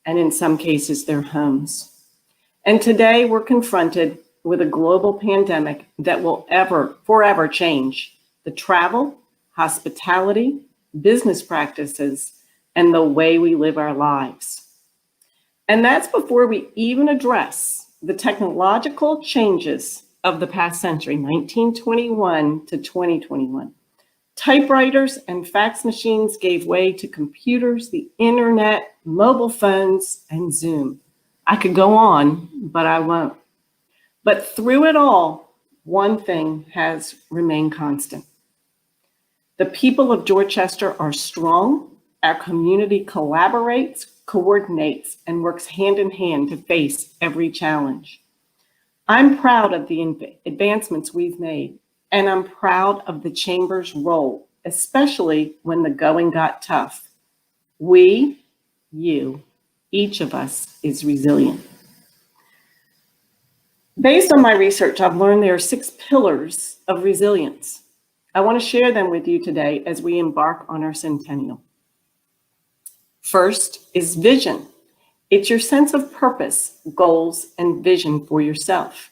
and in some cases their homes. And today we're confronted with a global pandemic that will forever change the travel, hospitality, business practices, and the way we live our lives. And that's before we even address the technological changes of the past century, 1921 to 2021. Typewriters and fax machines gave way to computers, the internet, mobile phones, and Zoom. I could go on, but I won't. But through it all, one thing has remained constant. The people of Dorchester are strong. Our community collaborates, coordinates, and works hand in hand to face every challenge. I'm proud of the advancements we've made, and I'm proud of the Chamber's role, especially when the going got tough. We, you, each of us is resilient. Based on my research, I've learned there are 6 pillars of resilience. I want to share them with you today as we embark on our centennial. First is vision. It's your sense of purpose, goals, and vision for yourself.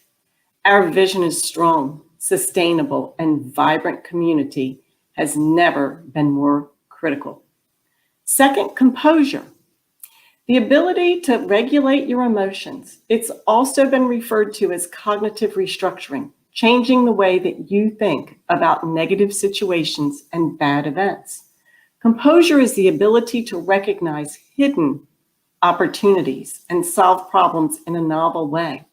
Our vision is strong, sustainable, and vibrant community has never been more critical. Second, composure. The ability to regulate your emotions. It's also been referred to as cognitive restructuring, changing the way that you think about negative situations and bad events. Composure is the ability to recognize hidden opportunities and solve problems in a novel way.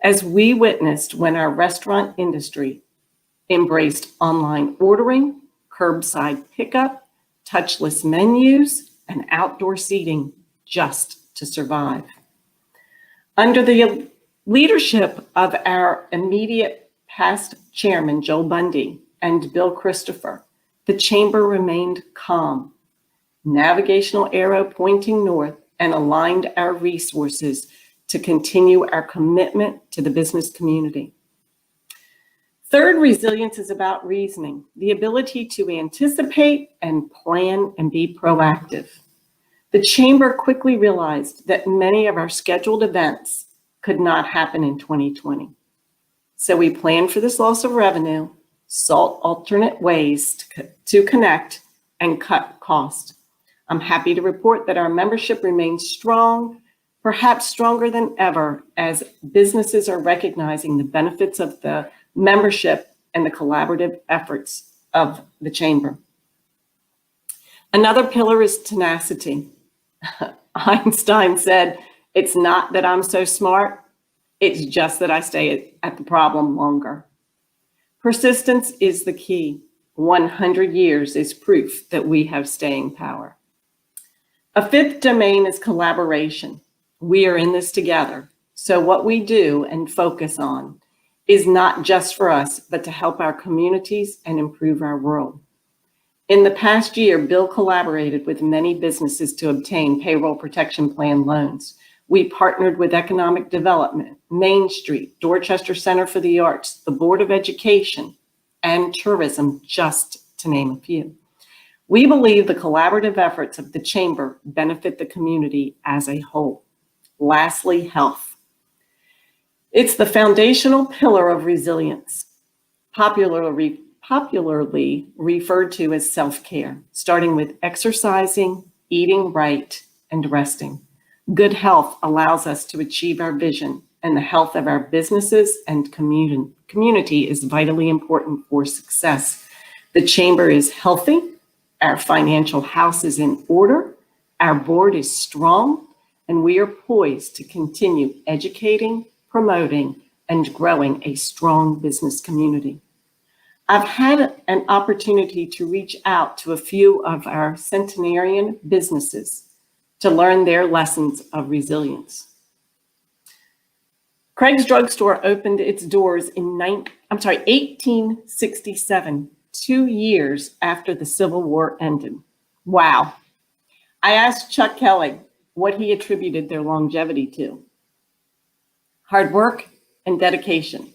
As we witnessed when our restaurant industry embraced online ordering, curbside pickup, touchless menus, and outdoor seating just to survive. Under the leadership of our immediate past chairman, Joe Bundy, and Bill Christopher, the Chamber remained calm, navigational arrow pointing north, and aligned our resources to continue our commitment to the business community. Third, resilience is about reasoning, the ability to anticipate and plan and be proactive. The Chamber quickly realized that many of our scheduled events could not happen in 2020. So we planned for this loss of revenue, sought alternate ways to connect, and cut costs. I'm happy to report that our membership remains strong, perhaps stronger than ever, as businesses are recognizing the benefits of the membership and the collaborative efforts of the Chamber. Another pillar is tenacity. Einstein said, It's not that I'm so smart. It's just that I stay at the problem longer. Persistence is the key. 100 years is proof that we have staying power. A fifth domain is collaboration. We are in this together. So what we do and focus on is not just for us, but to help our communities and improve our world. In the past year, Bill collaborated with many businesses to obtain payroll protection plan loans. We partnered with Economic Development, Main Street, Dorchester Center for the Arts, the Board of Education, and Tourism, just to name a few. We believe the collaborative efforts of the Chamber benefit the community as a whole. Lastly, health. It's the foundational pillar of resilience, popularly referred to as self-care, starting with exercising, eating right, and resting. Good health allows us to achieve our vision, and the health of our businesses and community is vitally important for success. The Chamber is healthy, our financial house is in order, our board is strong, and we are poised to continue educating, promoting, and growing a strong business community. I've had an opportunity to reach out to a few of our centenarian businesses to learn their lessons of resilience. Craig's Drug Store opened its doors in 1867, 2 years after the Civil War ended. Wow. I asked Chuck Kelly what he attributed their longevity to. Hard work and dedication,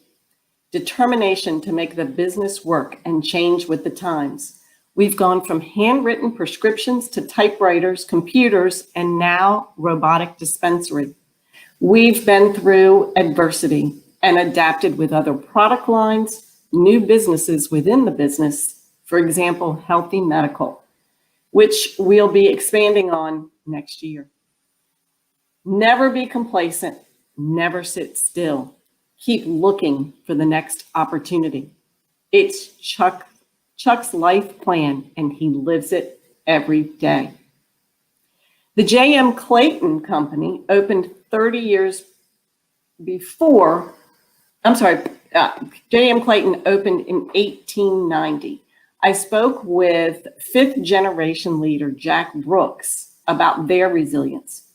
determination to make the business work and change with the times. We've gone from handwritten prescriptions to typewriters, computers, and now robotic dispensary. We've been through adversity and adapted with other product lines, new businesses within the business, for example, Healthy Medical, which we'll be expanding on next year. Never be complacent, never sit still. Keep looking for the next opportunity. It's Chuck's life plan, and he lives it every day. The J.M. Clayton Company opened 30 years before, J.M. Clayton opened in 1890. I spoke with fifth generation leader Jack Brooks about their resilience.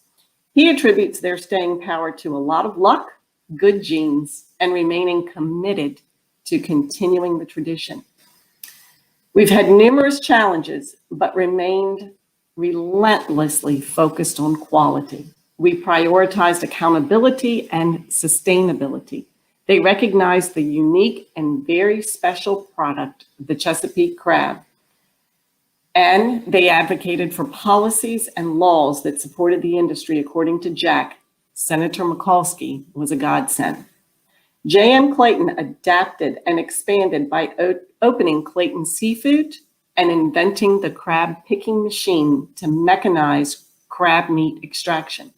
He attributes their staying power to a lot of luck, good genes, and remaining committed to continuing the tradition. We've had numerous challenges, but remained relentlessly focused on quality. We prioritized accountability and sustainability. They recognized the unique and very special product, the Chesapeake crab, and they advocated for policies and laws that supported the industry. According to Jack, Senator Mikulski was a godsend. J.M. Clayton adapted and expanded by opening Clayton Seafood and inventing the crab picking machine to mechanize crab meat extraction.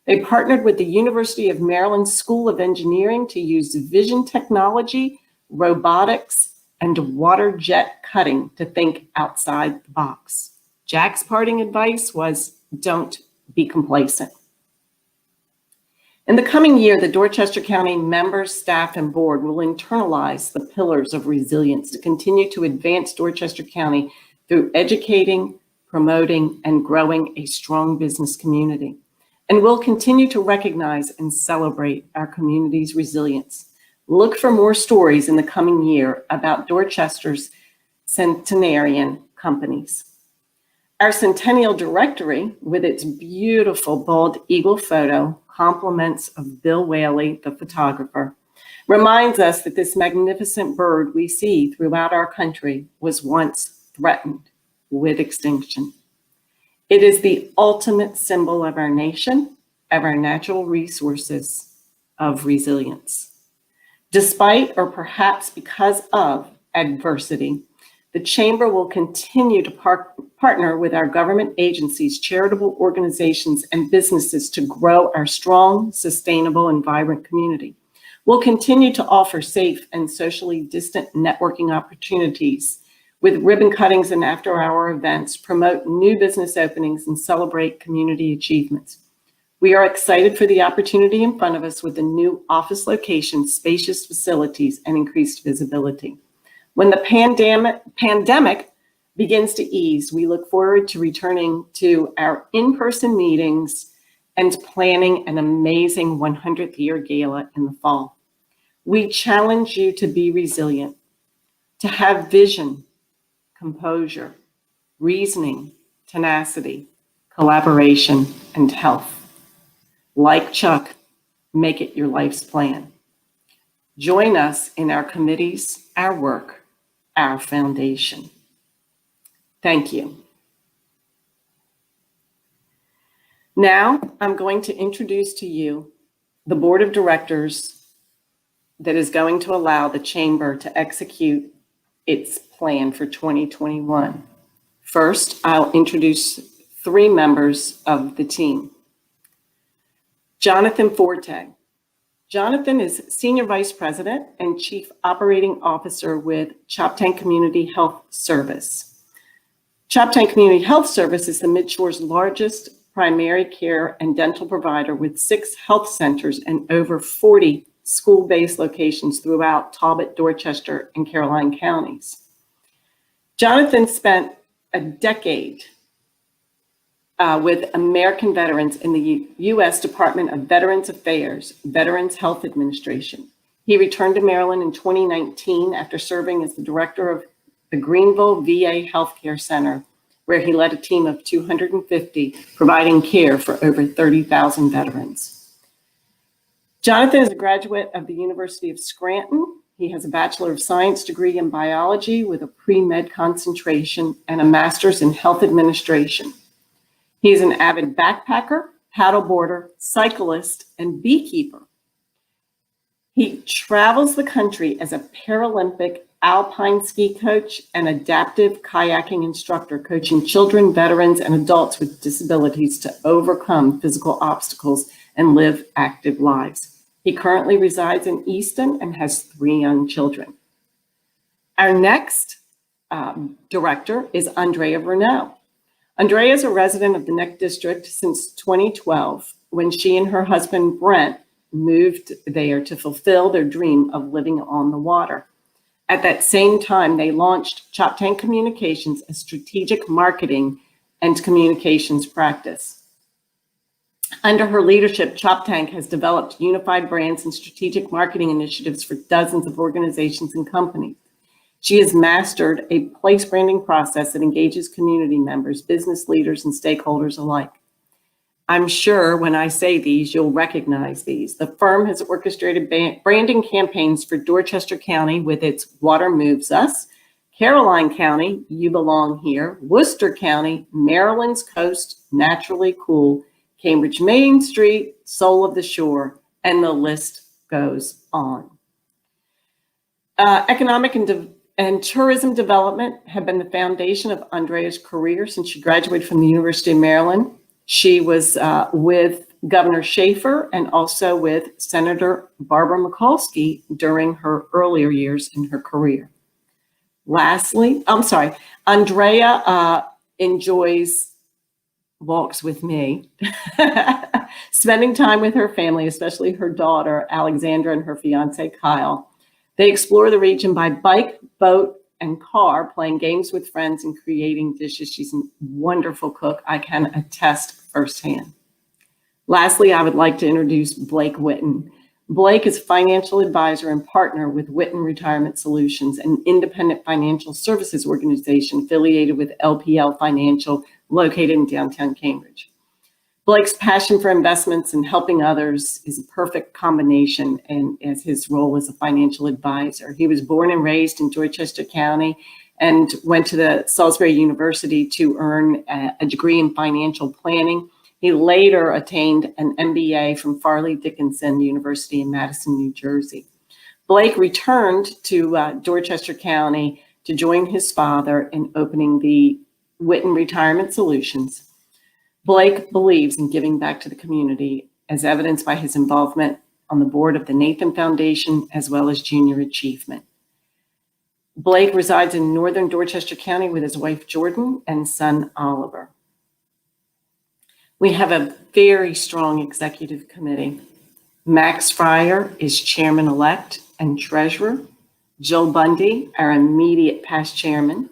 They partnered with the University of Maryland School of Engineering to use vision technology, robotics, and water jet cutting to think outside the box. Jack's parting advice was, don't be complacent. In the coming year, the Dorchester County members, staff, and board will internalize the pillars of resilience to continue to advance Dorchester County through educating, promoting, and growing a strong business community. And we'll continue to recognize and celebrate our community's resilience. Look for more stories in the coming year about Dorchester's centenarian companies. Our Centennial Directory, with its beautiful bald eagle photo, compliments of Bill Whaley, the photographer, reminds us that this magnificent bird we see throughout our country was once threatened with extinction. It is the ultimate symbol of our nation, of our natural resources, of resilience. Despite, or perhaps because of, adversity, the Chamber will continue to partner with our government agencies, charitable organizations, and businesses to grow our strong, sustainable, and vibrant community. We'll continue to offer safe and socially distant networking opportunities with ribbon cuttings and after-hour events, promote new business openings, and celebrate community achievements. We are excited for the opportunity in front of us with the new office location, spacious facilities, and increased visibility. When the pandemic begins to ease, we look forward to returning to our in-person meetings and planning an amazing 100th year gala in the fall. We challenge you to be resilient, to have vision, composure, reasoning, tenacity, collaboration, and health. Like Chuck, make it your life's plan. Join us in our committees, our work, our foundation. Thank you. Now, I'm going to introduce to you the board of directors that is going to allow the chamber to execute its plan for 2021. First, I'll introduce 3 members of the team. Jonathan Forte. Jonathan is Senior Vice President and Chief Operating Officer with Choptank Community Health Service. Choptank Community Health Service is the Midshore's largest primary care and dental provider with 6 health centers and over 40 school-based locations throughout Talbot, Dorchester, and Caroline counties. Jonathan spent a decade with American veterans in the U.S. Department of Veterans Affairs, Veterans Health Administration. He returned to Maryland in 2019 after serving as the director of the Greenville VA Healthcare Center, where he led a team of 250 providing care for over 30,000 veterans. Jonathan is a graduate of the University of Scranton. He has a Bachelor of Science degree in biology with a pre-med concentration and a master's in health administration. He is an avid backpacker, paddleboarder, cyclist, and beekeeper. He travels the country as a Paralympic alpine ski coach and adaptive kayaking instructor, coaching children, veterans, and adults with disabilities to overcome physical obstacles and live active lives. He currently resides in Easton and has 3 young children. Our next director is Andrea Bruneau. Andrea is a resident of the Neck District since 2012, when she and her husband Brent moved there to fulfill their dream of living on the water. At that same time, they launched Choptank Communications, a strategic marketing and communications practice. Under her leadership, Choptank has developed unified brands and strategic marketing initiatives for dozens of organizations and companies. She has mastered a place branding process that engages community members, business leaders, and stakeholders alike. I'm sure when I say these, you'll recognize these. The firm has orchestrated branding campaigns for Dorchester County with its Water Moves Us, Caroline County, You Belong Here, Worcester County, Maryland's Coast, Naturally Cool, Cambridge Main Street, Soul of the Shore, and the list goes on. Economic and tourism development have been the foundation of Andrea's career since she graduated from the University of Maryland. She was with Governor Schaefer and also with Senator Barbara Mikulski during her earlier years in her career. Lastly, Andrea enjoys walks with me, spending time with her family, especially her daughter, Alexandra, and her fiance, Kyle. They explore the region by bike, boat, and car, playing games with friends and creating dishes. She's a wonderful cook. I can attest firsthand. Lastly, I would like to introduce Blake Witten. Blake is financial advisor and partner with Witten Retirement Solutions, an independent financial services organization affiliated with LPL Financial, located in downtown Cambridge. Blake's passion for investments and helping others is a perfect combination, and as his role as a financial advisor. He was born and raised in Dorchester County and went to the Salisbury University to earn a degree in financial planning. He later attained an MBA from Farley Dickinson University in Madison, New Jersey. Blake returned to Dorchester County to join his father in opening the Witten Retirement Solutions. Blake believes in giving back to the community, as evidenced by his involvement on the board of the Nathan Foundation, as well as Junior Achievement. Blake resides in northern Dorchester County with his wife, Jordan, and son, Oliver. We have a very strong executive committee. Max Fryer is chairman-elect and treasurer. Jill Bundy, our immediate past chairman.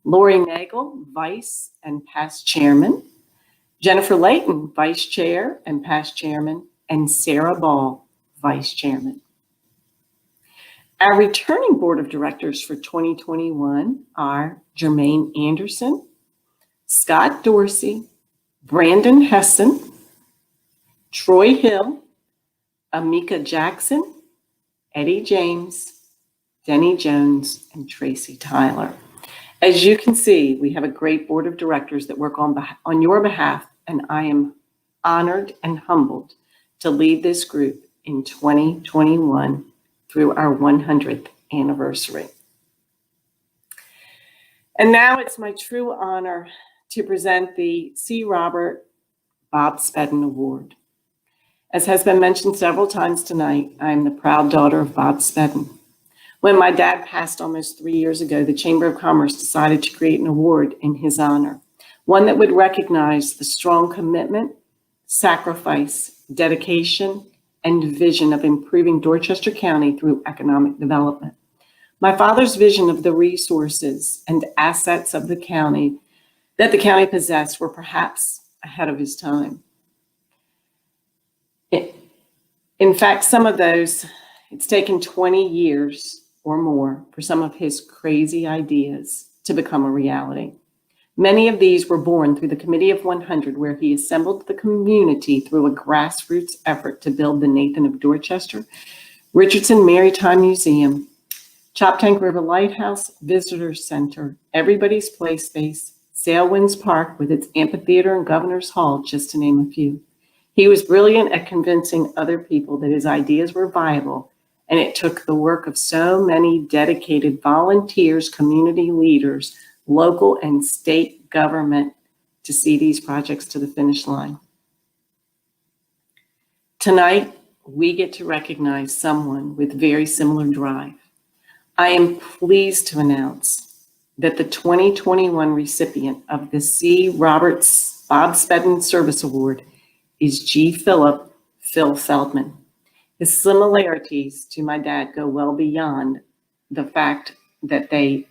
Lori Nagel, vice and past chairman. Jennifer Layton, vice chair and past chairman. And Sarah Ball, vice chairman. Our returning board of directors for 2021 are Jermaine Anderson, Scott Dorsey, Brandon Hessen, Troy Hill, Amika Jackson, Eddie James, Denny Jones, and Tracy Tyler. As you can see, we have a great board of directors that work on your behalf, and I am honored and humbled to lead this group in 2021 through our 100th anniversary. And now it's my true honor to present the C. Robert Bob Spedden Award. As has been mentioned several times tonight, I am the proud daughter of Bob Spedden. When my dad passed almost 3 years ago, the Chamber of Commerce decided to create an award in his honor, one that would recognize the strong commitment, sacrifice, dedication, and vision of improving Dorchester County through economic development. My father's vision of the resources and assets of the county that the county possessed were perhaps ahead of his time. In fact, some of those, it's taken 20 years or more for some of his crazy ideas to become a reality. Many of these were born through the Committee of 100, where he assembled the community through a grassroots effort to build the Nathan of Dorchester, Richardson Maritime Museum, Choptank River Lighthouse, Visitor Center, Everybody's Play Space, Sailwinds Park with its amphitheater and Governor's Hall, just to name a few. He was brilliant at convincing other people that his ideas were viable, and it took the work of so many dedicated volunteers, community leaders, local and state government to see these projects to the finish line. Tonight, we get to recognize someone with very similar drive. I am pleased to announce that the 2021 recipient of the C. Roberts Bob Spedden Service Award is G. Phil Feldman. His similarities to my dad go well beyond the fact that they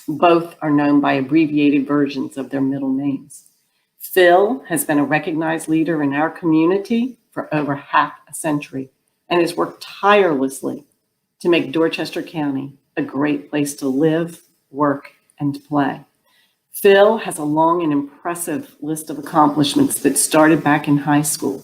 both are known by abbreviated versions of their middle names. Phil has been a recognized leader in our community for over half a century and has worked tirelessly to make Dorchester County a great place to live, work, and play. Phil has a long and impressive list of accomplishments that started back in high school.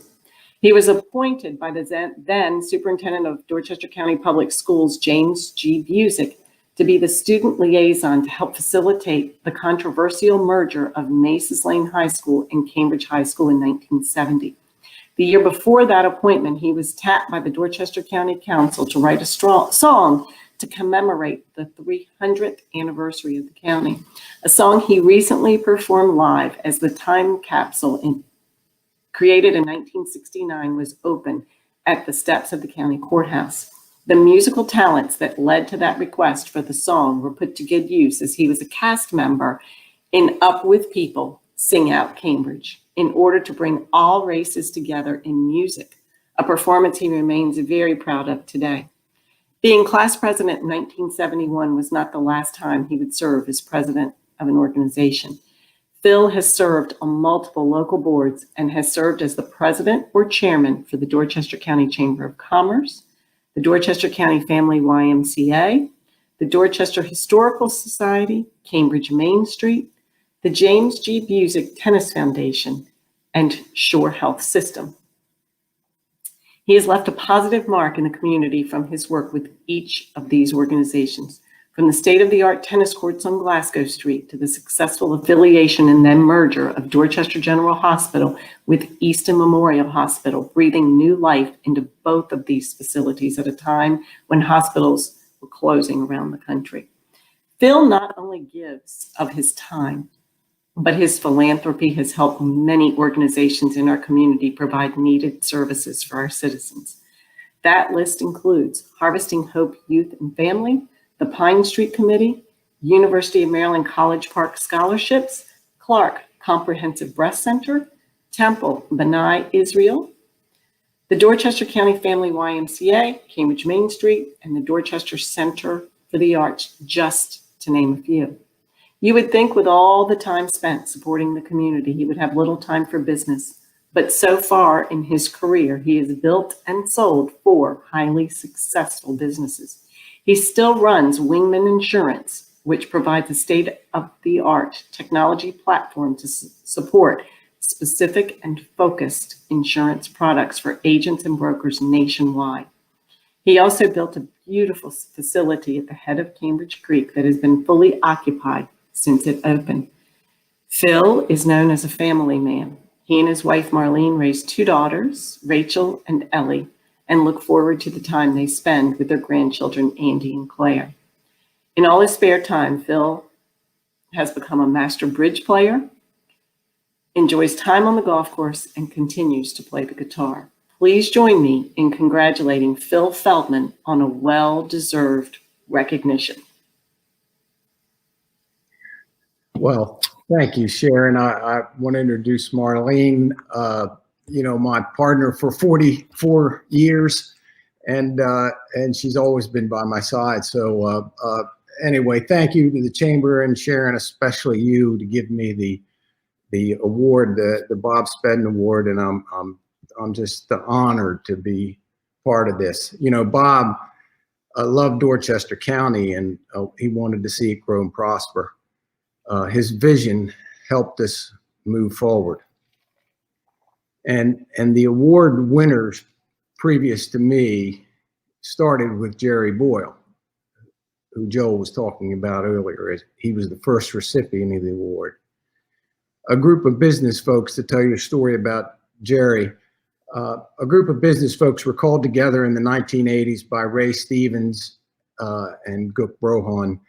He was appointed by the then superintendent of Dorchester County Public Schools, James G. Busick, to be the student liaison to help facilitate the controversial merger of Maces Lane High School and Cambridge High School in 1970. The year before that appointment, he was tapped by the Dorchester County Council to write a song to commemorate the 300th anniversary of the county, a song he recently performed live as the time capsule created in 1969 was open at the steps of the county courthouse. The musical talents that led to that request for the song were put to good use as he was a cast member in Up With People, Sing Out Cambridge, in order to bring all races together in music, a performance he remains very proud of today. Being class president in 1971 was not the last time he would serve as president of an organization. Phil has served on multiple local boards and has served as the president or chairman for the Dorchester County Chamber of Commerce, the Dorchester County Family YMCA, the Dorchester Historical Society, Cambridge Main Street, the James G. Busick Tennis Foundation, and Shore Health System. He has left a positive mark in the community from his work with each of these organizations, from the state-of-the-art tennis courts on Glasgow Street to the successful affiliation and then merger of Dorchester General Hospital with Easton Memorial Hospital, breathing new life into both of these facilities at a time when hospitals were closing around the country. Phil not only gives of his time, but his philanthropy has helped many organizations in our community provide needed services for our citizens. That list includes Harvesting Hope Youth and Family, the Pine Street Committee, University of Maryland College Park Scholarships, Clark Comprehensive Breast Center, Temple, Benai, Israel, the Dorchester County Family YMCA, Cambridge Main Street, and the Dorchester Center for the Arts, just to name a few. You would think with all the time spent supporting the community, he would have little time for business. But so far in his career, he has built and sold 4 highly successful businesses. He still runs Wingman Insurance, which provides a state-of-the-art technology platform to support specific and focused insurance products for agents and brokers nationwide. He also built a beautiful facility at the head of Cambridge Creek that has been fully occupied since it opened. Phil is known as a family man. He and his wife Marlene raised 2 daughters, Rachel and Ellie, and look forward to the time they spend with their grandchildren, Andy and Claire. In all his spare time, Phil has become a master bridge player, enjoys time on the golf course, and continues to play the guitar. Please join me in congratulating Phil Feldman on a well-deserved recognition. Well, thank you, Sharon. I want to introduce Marlene, my partner for 44 years, and she's always been by my side. So anyway, thank you to the Chamber and Sharon, especially you, to give me the award, the Bob Spedden Award, and I'm just honored to be part of this. Bob loved Dorchester County, and he wanted to see it grow and prosper. His vision helped us move forward. And the award winners previous to me started with Jerry Boyle, who Joel was talking about earlier. He was the first recipient of the award. A group of business folks, to tell you a story about Jerry, a group of business folks were called together in the 1980s by Ray Stevens and Gook Brohan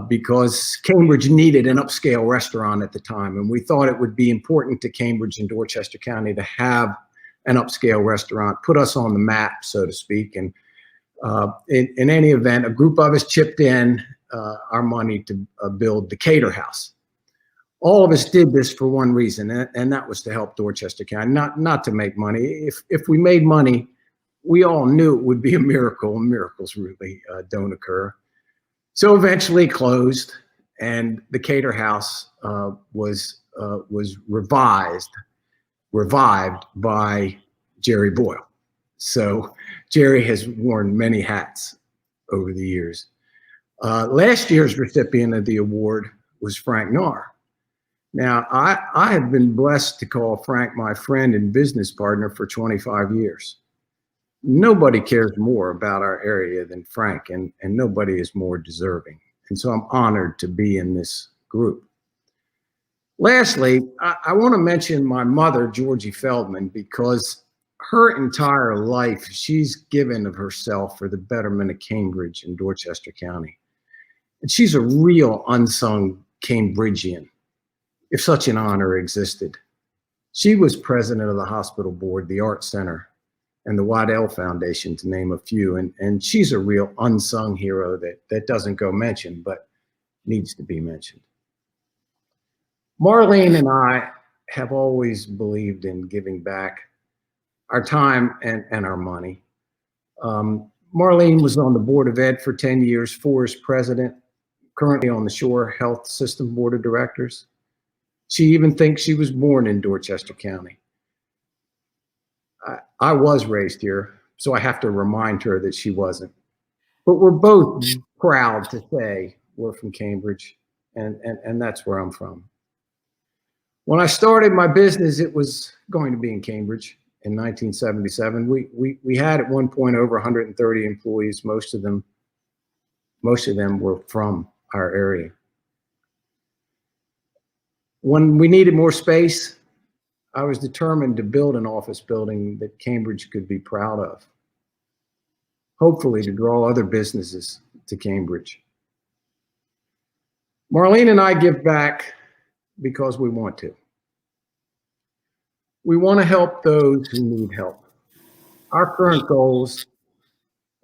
because Cambridge needed an upscale restaurant at the time. And we thought it would be important to Cambridge and Dorchester County to have an upscale restaurant, put us on the map, so to speak. And in any event, a group of us chipped in our money to build the Cater House. All of us did this for one reason, and that was to help Dorchester County, not to make money. If we made money, we all knew it would be a miracle, and miracles really don't occur. So eventually closed, and the Cater House was revived by Jerry Boyle. So Jerry has worn many hats over the years. Last year's recipient of the award was Frank Nahr. Now, I have been blessed to call Frank my friend and business partner for 25 years. Nobody cares more about our area than Frank, and nobody is more deserving. And so I'm honored to be in this group. Lastly, I want to mention my mother, Georgie Feldman, because her entire life, she's given of herself for the betterment of Cambridge and Dorchester County. And she's a real unsung Cambridgian, if such an honor existed. She was president of the hospital board, the Art Center, and the Waddell Foundation, to name a few. And she's a real unsung hero that doesn't go mentioned, but needs to be mentioned. Marlene and I have always believed in giving back our time and our money. Marlene was on the Board of Ed for 10 years, 4 as president, currently on the Shore Health System Board of Directors. She even thinks she was born in Dorchester County. I was raised here, so I have to remind her that she wasn't. But we're both proud to say we're from Cambridge, and that's where I'm from. When I started my business, it was going to be in Cambridge in 1977. We had at one point over 130 employees. Most of them were from our area. When we needed more space, I was determined to build an office building that Cambridge could be proud of, hopefully to draw other businesses to Cambridge. Marlene and I give back because we want to. We want to help those who need help. Our current goals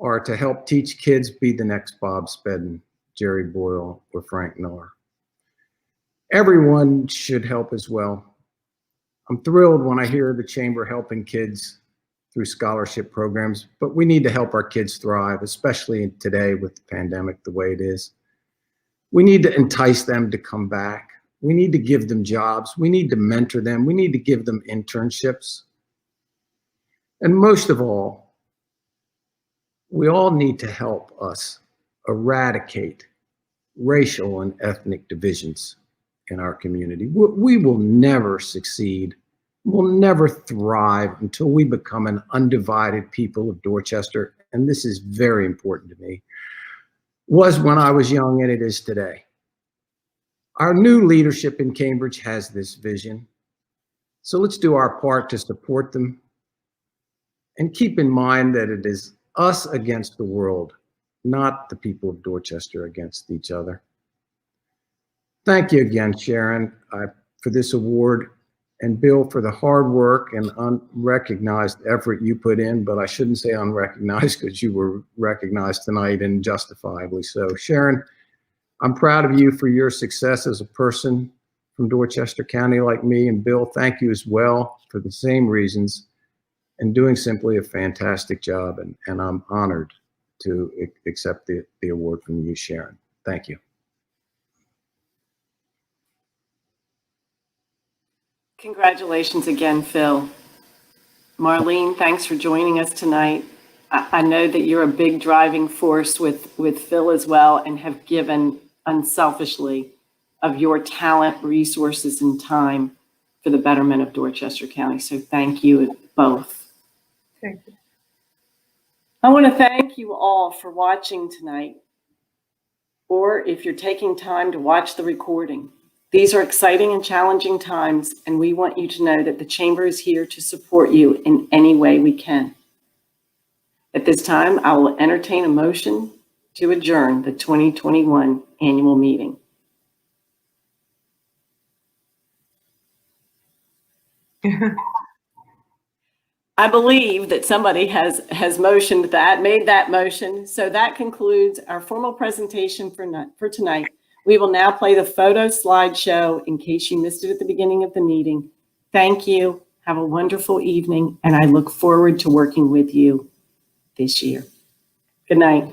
are to help teach kids be the next Bob Spedden, Jerry Boyle, or Frank Nahr. Everyone should help as well. I'm thrilled when I hear the Chamber helping kids through scholarship programs, but we need to help our kids thrive, especially today with the pandemic the way it is. We need to entice them to come back. We need to give them jobs. We need to mentor them. We need to give them internships. And most of all, we all need to help us eradicate racial and ethnic divisions in our community. We will never succeed. We'll never thrive until we become an undivided people of Dorchester. And this is very important to me. Was when I was young, and it is today. Our new leadership in Cambridge has this vision. So let's do our part to support them and keep in mind that it is us against the world, not the people of Dorchester against each other. Thank you again, Sharon, for this award, and Bill for the hard work and unrecognized effort you put in, but I shouldn't say unrecognized because you were recognized tonight and justifiably so. Sharon, I'm proud of you for your success as a person from Dorchester County like me, and Bill, thank you as well for the same reasons and doing simply a fantastic job, and I'm honored to accept the award from you, Sharon. Thank you. Congratulations again, Phil. Marlene, thanks for joining us tonight. I know that you're a big driving force with Phil as well, and have given unselfishly of your talent, resources, and time for the betterment of Dorchester County. So thank you both. Thank you. I want to thank you all for watching tonight, or if you're taking time to watch the recording. These are exciting and challenging times, and we want you to know that the Chamber is here to support you in any way we can. At this time, I will entertain a motion to adjourn the 2021 annual meeting. I believe that somebody has motioned that, made that motion. So that concludes our formal presentation for tonight. We will now play the photo slideshow in case you missed it at the beginning of the meeting. Thank you. Have a wonderful evening, and I look forward to working with you this year. Good night.